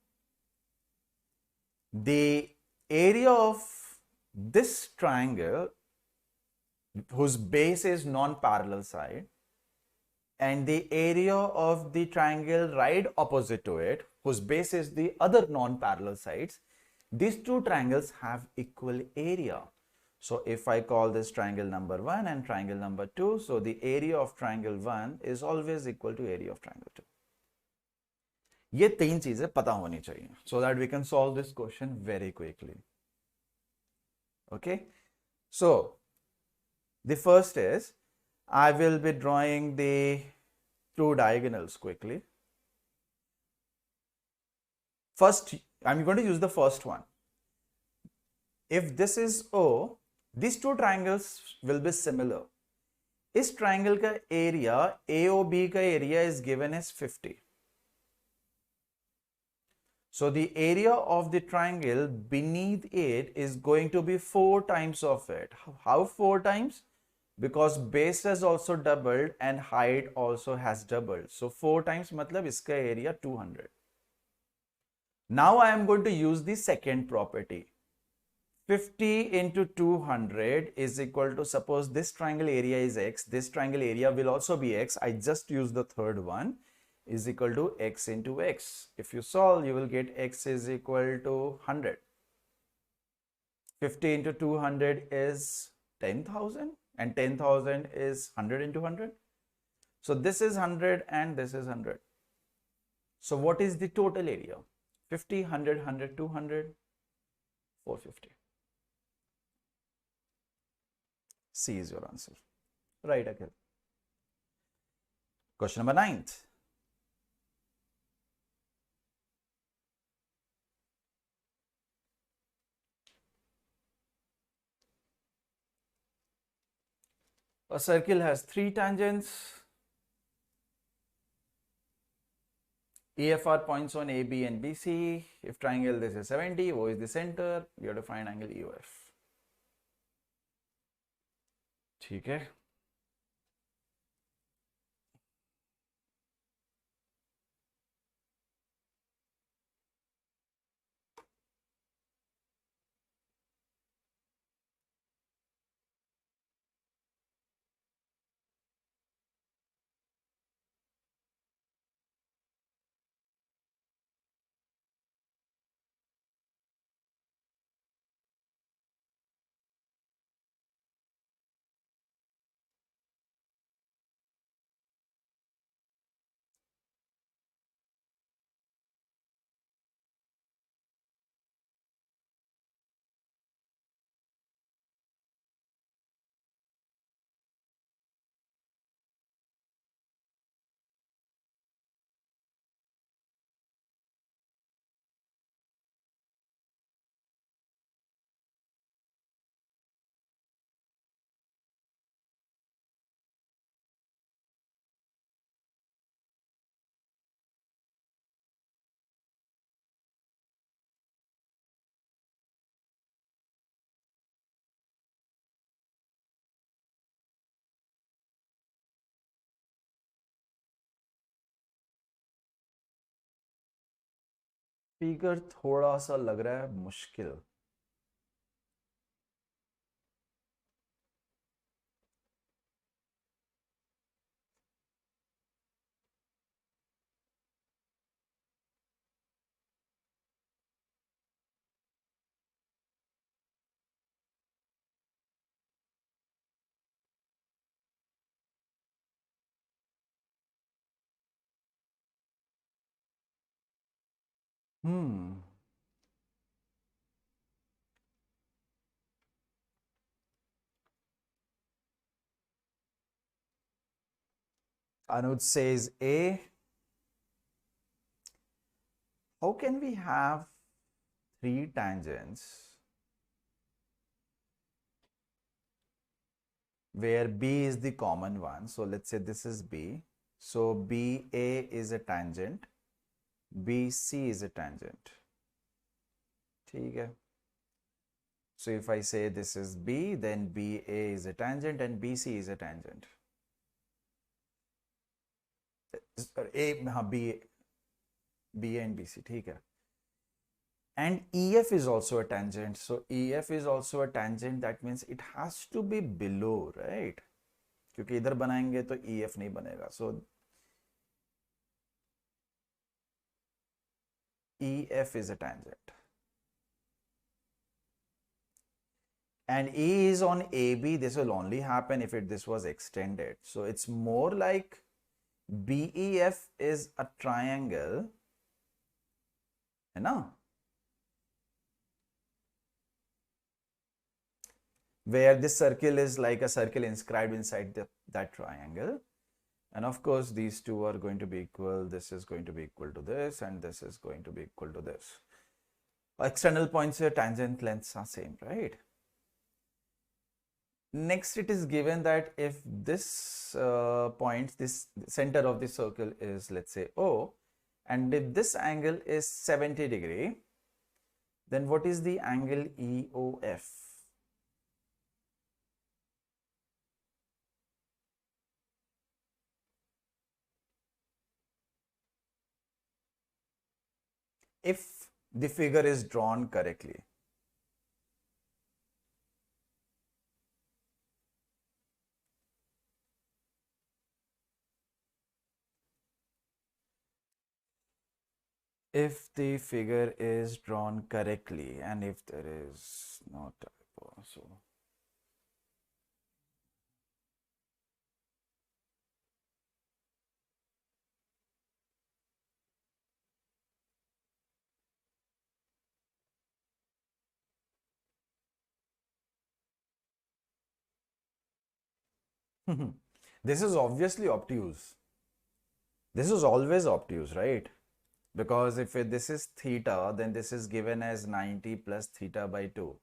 the area of this triangle whose base is non-parallel side and the area of the triangle right opposite to it whose base is the other non-parallel sides, these two triangles have equal area. So if I call this triangle number 1 and triangle number 2, so the area of triangle 1 is always equal to area of triangle 2. ये तीन चीजें पता होनी चाहिए so that we can solve this question very quickly. Okay, so the first is I will be drawing the two diagonals quickly. First, I'm going to use the first one. If this is O, these two triangles will be similar. इस triangle का area AOB का area is given as 50. So the area of the triangle beneath it is going to be 4 times of it. How 4 times? Because base has also doubled and height also has doubled. So 4 times matlab iska area 200. Now I am going to use the second property. 50 into 200 is equal to, suppose this triangle area is x, this triangle area will also be x. I just use the third one, is equal to x into x. If you solve, you will get x is equal to 100. 50 into 200 is 10,000 and 10,000 is 100 into 100. So this is 100 and this is 100. So what is the total area? 50, 100, 100, 200, 450. C is your answer. Right, Akhil. Question number 9. A circle has 3 tangents. EFR points on AB and BC. If triangle this is 70, O is the center. You have to find angle EOF. ठीक है. Figure थोड़ा सा लग रहा है मुश्किल. Hmm. Anuj says A. How can we have three tangents where B is the common one? So let's say this is B. So BA is a tangent, BC is a tangent. ठीक है. So if I say this is B, then BA is a tangent and BC is a tangent. A, हाँ, BA and BC, ठीक है. And EF is also a tangent. So EF is also a tangent. That means it has to be below, right? क्योंकि इधर बनाएंगे तो EF नहीं बनेगा. So EF is a tangent. And E is on AB. This will only happen if this was extended. So it's more like BEF is a triangle. है ना? Where this circle is like a circle inscribed inside that triangle. And of course, these two are going to be equal. This is going to be equal to this, and this is going to be equal to this. External points here, tangent lengths are same, right? Next, it is given that if this point, this center of the circle is, let's say, O, and if this angle is 70 degree, then what is the angle EOF? If the figure is drawn correctly. If the figure is drawn correctly and if there is no typo, so this is obviously obtuse. This is always obtuse, right? Because if this is theta, then this is given as 90 plus theta by 2.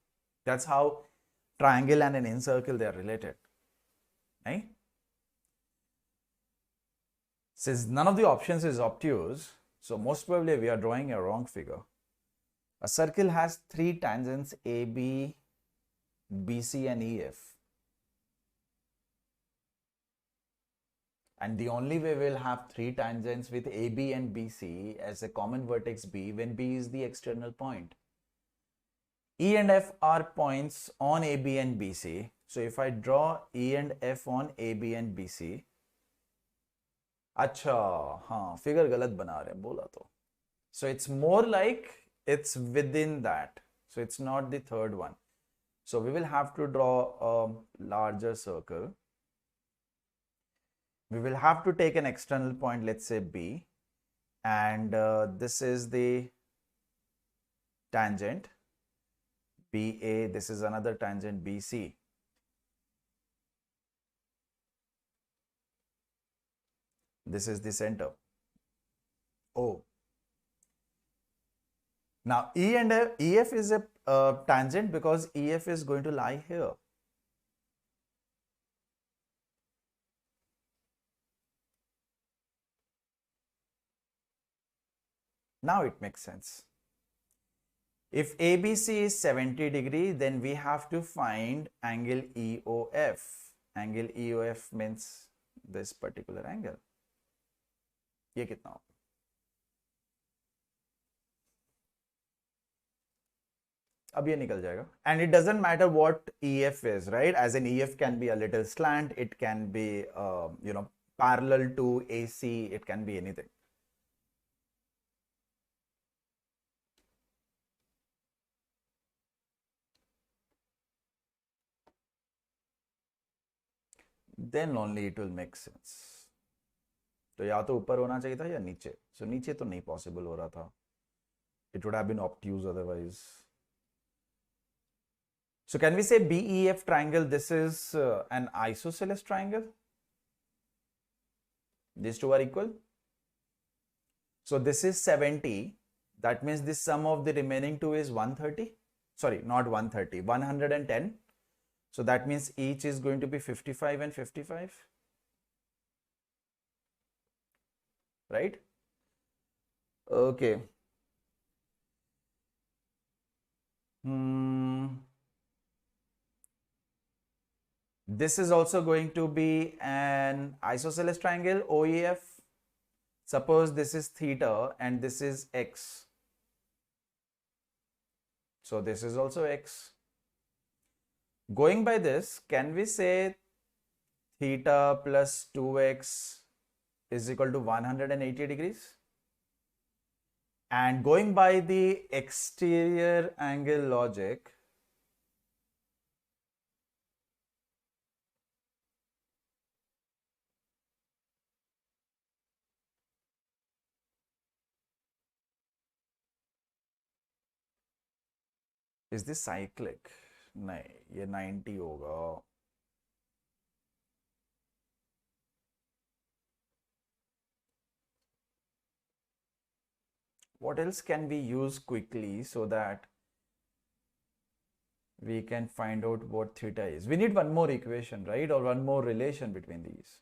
That's how triangle and an incircle, they are related, right? Since none of the options is obtuse, so most probably we are drawing a wrong figure. A circle has three tangents AB, BC and EF. And the only way we'll have three tangents with AB and BC as a common vertex B when B is the external point. E and F are points on AB and BC. So if I draw E and F on AB and BC, अच्छा, हाँ, figure गलत बना रहे हैं बोला तो. So it's more like it's within that. So it's not the third one. So we will have to draw a larger circle. We will have to take an external point, let's say B, and this is the tangent BA, this is another tangent BC. This is the center O. Now E and EF is a tangent because EF is going to lie here. Now it makes sense. If ABC is 70 degree, then we have to find angle EOF. Angle EOF means this particular angle. ये कितना होगा? अब ये निकल जाएगा. And it doesn't matter what EF is, right? As in EF can be a little slant, it can be, parallel to AC, it can be anything. Then only it will make sense. तो या तो ऊपर होना चाहिए था या नीचे. So नीचे तो नहीं possible हो रहा था. It would have been obtuse otherwise. So can we say BEF triangle, this is an isosceles triangle? These two are equal. So this is 70. That means the sum of the remaining two is 130. Sorry, not 130, 110. So that means each is going to be 55 and 55. Right? Okay. This is also going to be an isosceles triangle, OEF. Suppose this is theta and this is x. So this is also x. Going by this, can we say theta plus 2x is equal to 180 degrees? And going by the exterior angle logic, is this cyclic? नहीं, ये 90 होगा. What else can we use quickly so that we can find out what theta is? We need one more equation, right? Or one more relation between these.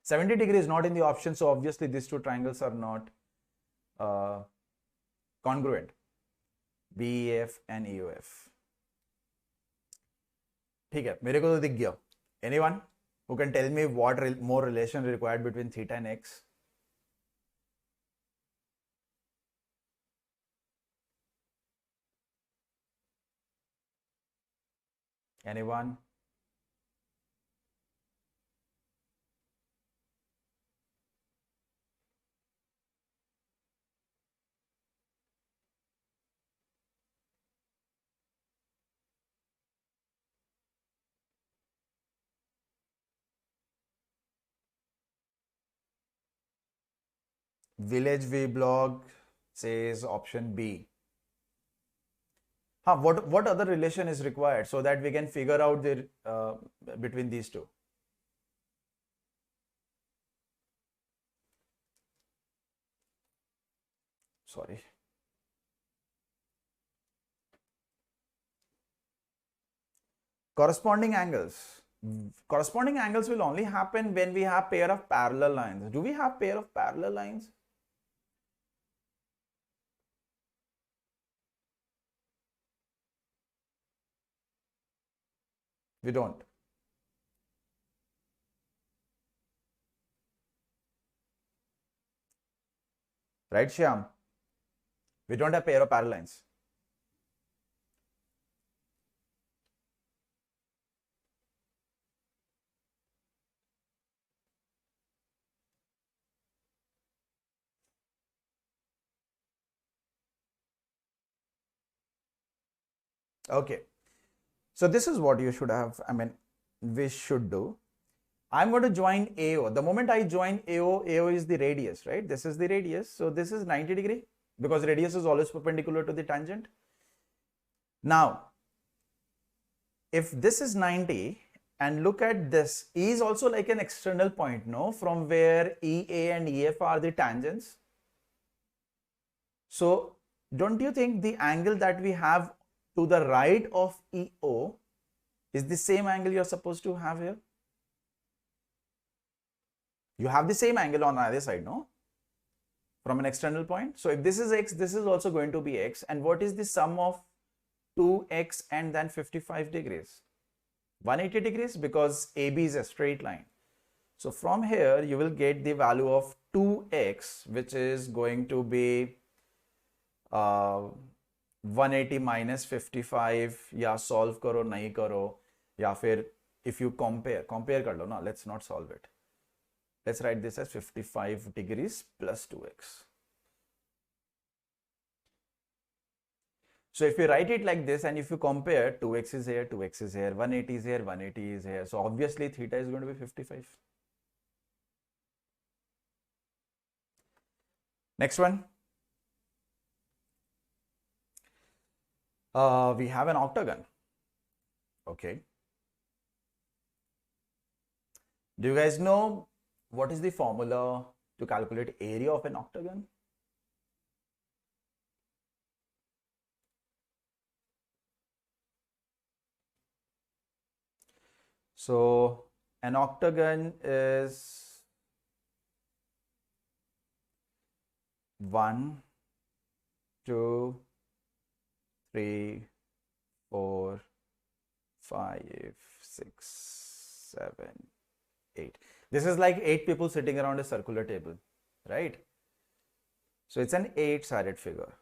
$70 is not in the option, so obviously these two triangles are not congruent. BEF and EOF. ठीक है, मेरे को तो दिख गया. Anyone who can tell me what more relation required between theta and x? Anyone? Village V blog says option B. What other relation is required so that we can figure out the between these two? Sorry. Corresponding angles. Corresponding angles will only happen when we have pair of parallel lines. Do we have pair of parallel lines? We don't. Right, Shyam? We don't have pair of parallel lines. Okay. So this is what you should have, we should do. I'm going to join AO. The moment I join AO, AO is the radius, right? This is the radius. So this is 90 degree because radius is always perpendicular to the tangent. Now, if this is 90 and look at this, E is also like an external point, no? From where EA and EF are the tangents. So don't you think the angle that we have to the right of EO is the same angle you're supposed to have here? You have the same angle on either side, no? From an external point. So if this is x, this is also going to be x. And what is the sum of 2x and then 55 degrees? 180 degrees because AB is a straight line. So from here, you will get the value of 2x, which is going to be 180 minus 55. या solve करो नहीं करो, या फिर if you compare कर लो ना, let's not solve it. Let's write this as 55 degrees plus 2x. So if you write it like this and if you compare, 2x is here, 2x is here, 180 is here, 180 is here. So obviously theta is going to be 55. Next one. We have an octagon. Okay. Do you guys know what is the formula to calculate area of an octagon? So an octagon is 1, 2, 3, 4, 5, 6, 7, 8. This is like 8 people sitting around a circular table, right? So it's an 8-sided figure.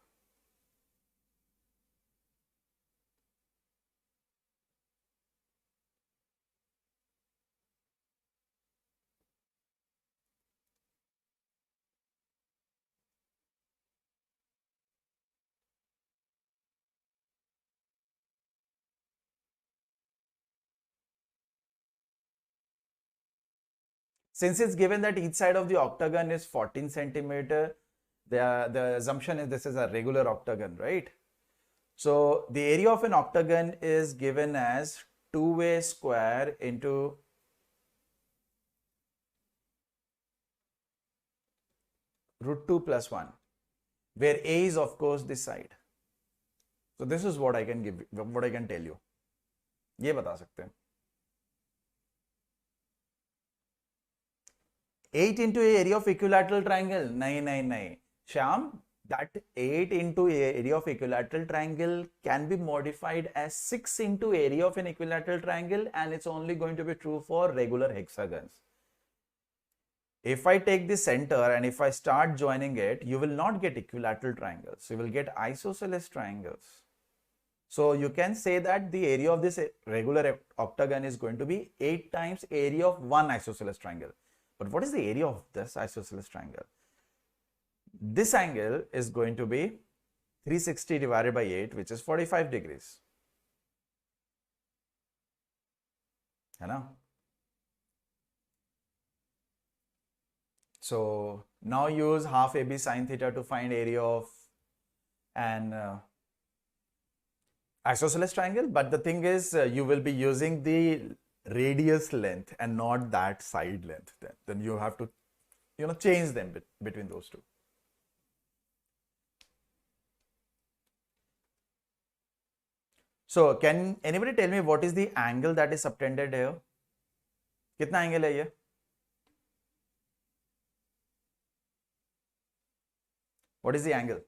Since it's given that each side of the octagon is 14 centimeter, the assumption is this is a regular octagon, right? So the area of an octagon is given as 2a square into root 2 plus 1, where a is of course this side. So this is what I can give, what I can tell you. ये बता सकते हैं. 8 into area of equilateral triangle. No. Shyam, that 8 into area of equilateral triangle can be modified as 6 into area of an equilateral triangle, and it's only going to be true for regular hexagons. If I take the center and if I start joining it, you will not get equilateral triangles. You will get isosceles triangles. So you can say that the area of this regular octagon is going to be 8 times area of one isosceles triangle. But what is the area of this isosceles triangle? This angle is going to be 360 divided by 8, which is 45 degrees. है ना? So now use half AB sine theta to find area of an isosceles triangle. But the thing is, you will be using the radius length and not that side length. Then you have to, change them between those two. So can anybody tell me what is the angle that is subtended here? कितना angle है ये? What is the angle?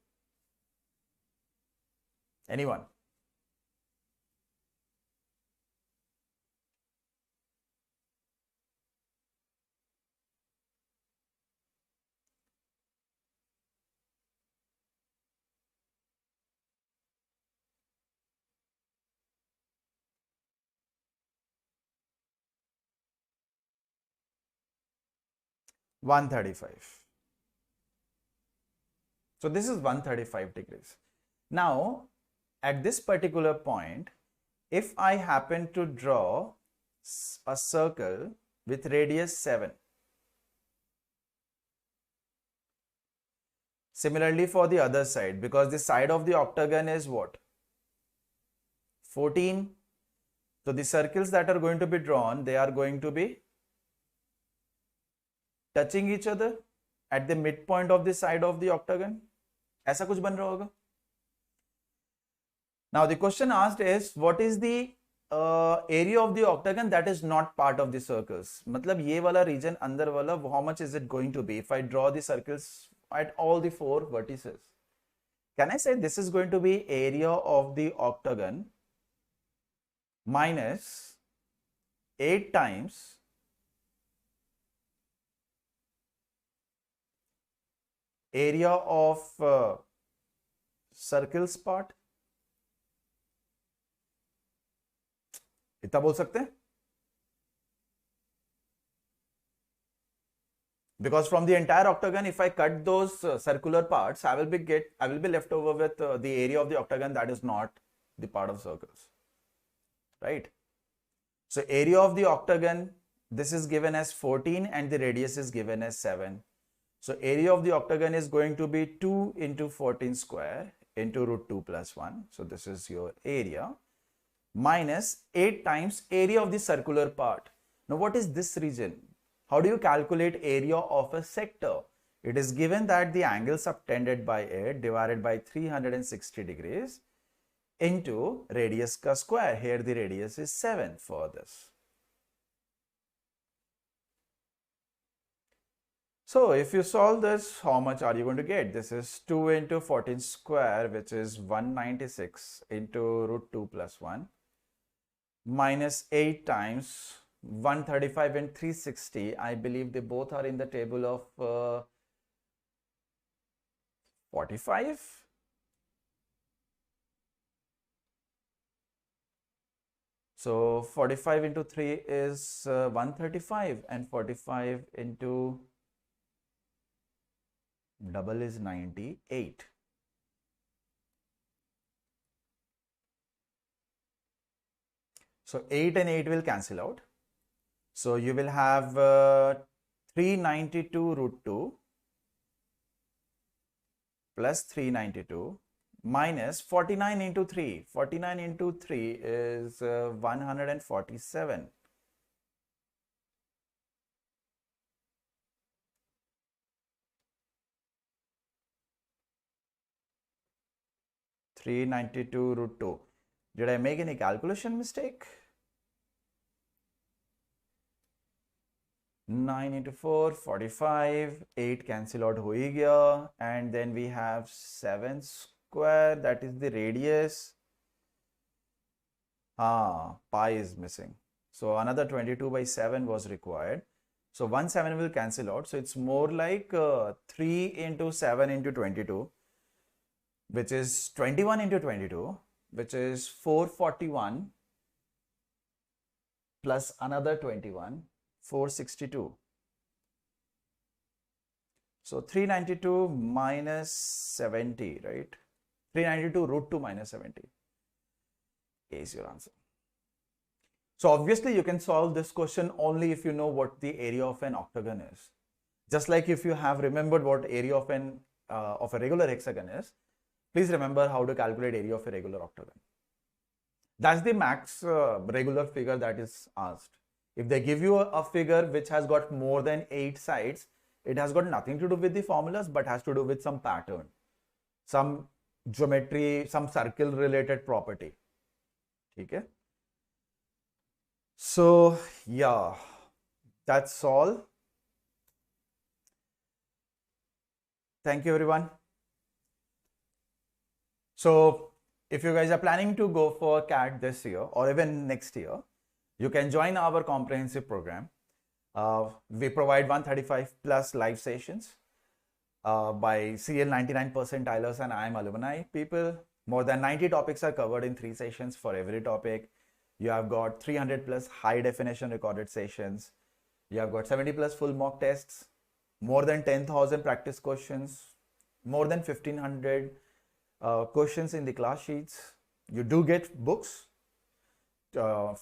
Anyone? $135. So this is 135 degrees. Now, at this particular point, if I happen to draw a circle with radius 7, similarly for the other side, because the side of the octagon is what? 14. So the circles that are going to be drawn, they are going to be touching each other at the midpoint of the side of the octagon. ऐसा कुछ बन रहा होगा. Now the question asked is, what is the area of the octagon that is not part of the circles? मतलब ये वाला region अंदर वाला, how much is it going to be if I draw the circles at all the 4 vertices? Can I say this is going to be area of the octagon minus 8 times area of circles part, इतना बोल सकते हैं? Because from the entire octagon, if I cut those circular parts, I will be left over with the area of the octagon that is not the part of circles, right? So area of the octagon, this is given as 14 and the radius is given as 7. So area of the octagon is going to be 2 into 14 square into root 2 plus 1. So this is your area minus 8 times area of the circular part. Now what is this region? How do you calculate area of a sector? It is given that the angle subtended by it divided by 360 degrees into radius ka square. Here the radius is 7 for this. So if you solve this, how much are you going to get? This is 2 into 14 square, which is 196 into root 2 plus 1 minus 8 times 135 and 360. I believe they both are in the table of 45. So 45 into 3 is 135 and 45 into double is 98. So 8 and 8 will cancel out. So you will have 392 root 2 plus 392 minus 49 into 3. 49 into 3 is 147. (392 root 2). Did I make any calculation mistake? 9 into 4, 45, 8 cancel out ho hi gaya, and then we have 7 square, that is the radius. Pi is missing. So another 22 by 7 was required. So 1 7 will cancel out. So it's more like 3 into 7 into 22, which is 21 into 22, which is 441 plus another 21. 462. So 392 minus 70, right? 392 root 2 minus 70 is your answer. So obviously you can solve this question only if you know what the area of an octagon is. Just like if you have remembered what area of a regular hexagon is, please remember how to calculate area of a regular octagon. That's the max regular figure that is asked. If they give you a figure which has got more than 8 sides, it has got nothing to do with the formulas, but has to do with some pattern, some geometry, some circle related property. Okay. So yeah, that's all. Thank you everyone. So if you guys are planning to go for CAT this year or even next year, you can join our comprehensive program. We provide 135 plus live sessions by CL 99 percentilers and IIM alumni people. More than 90 topics are covered in 3 sessions for every topic. You have got 300 plus high definition recorded sessions. You have got 70 plus full mock tests, more than 10,000 practice questions, more than 1,500 questions in the class sheets. You do get books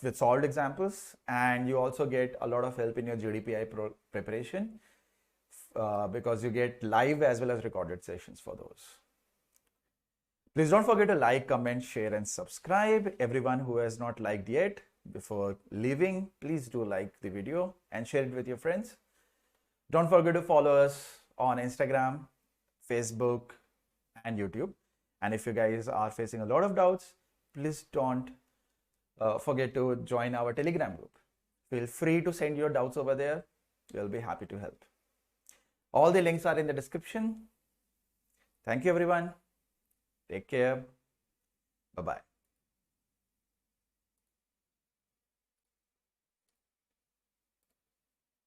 with solved examples, and you also get a lot of help in your GDPI preparation because you get live as well as recorded sessions for those. Please don't forget to like, comment, share and subscribe. Everyone who has not liked yet, before leaving, please do like the video and share it with your friends. Don't forget to follow us on Instagram, Facebook and YouTube. And if you guys are facing a lot of doubts, please don't forget to join our Telegram group. Feel free to send your doubts over there. We'll be happy to help. All the links are in the description. Thank you everyone. Take care. Bye-bye.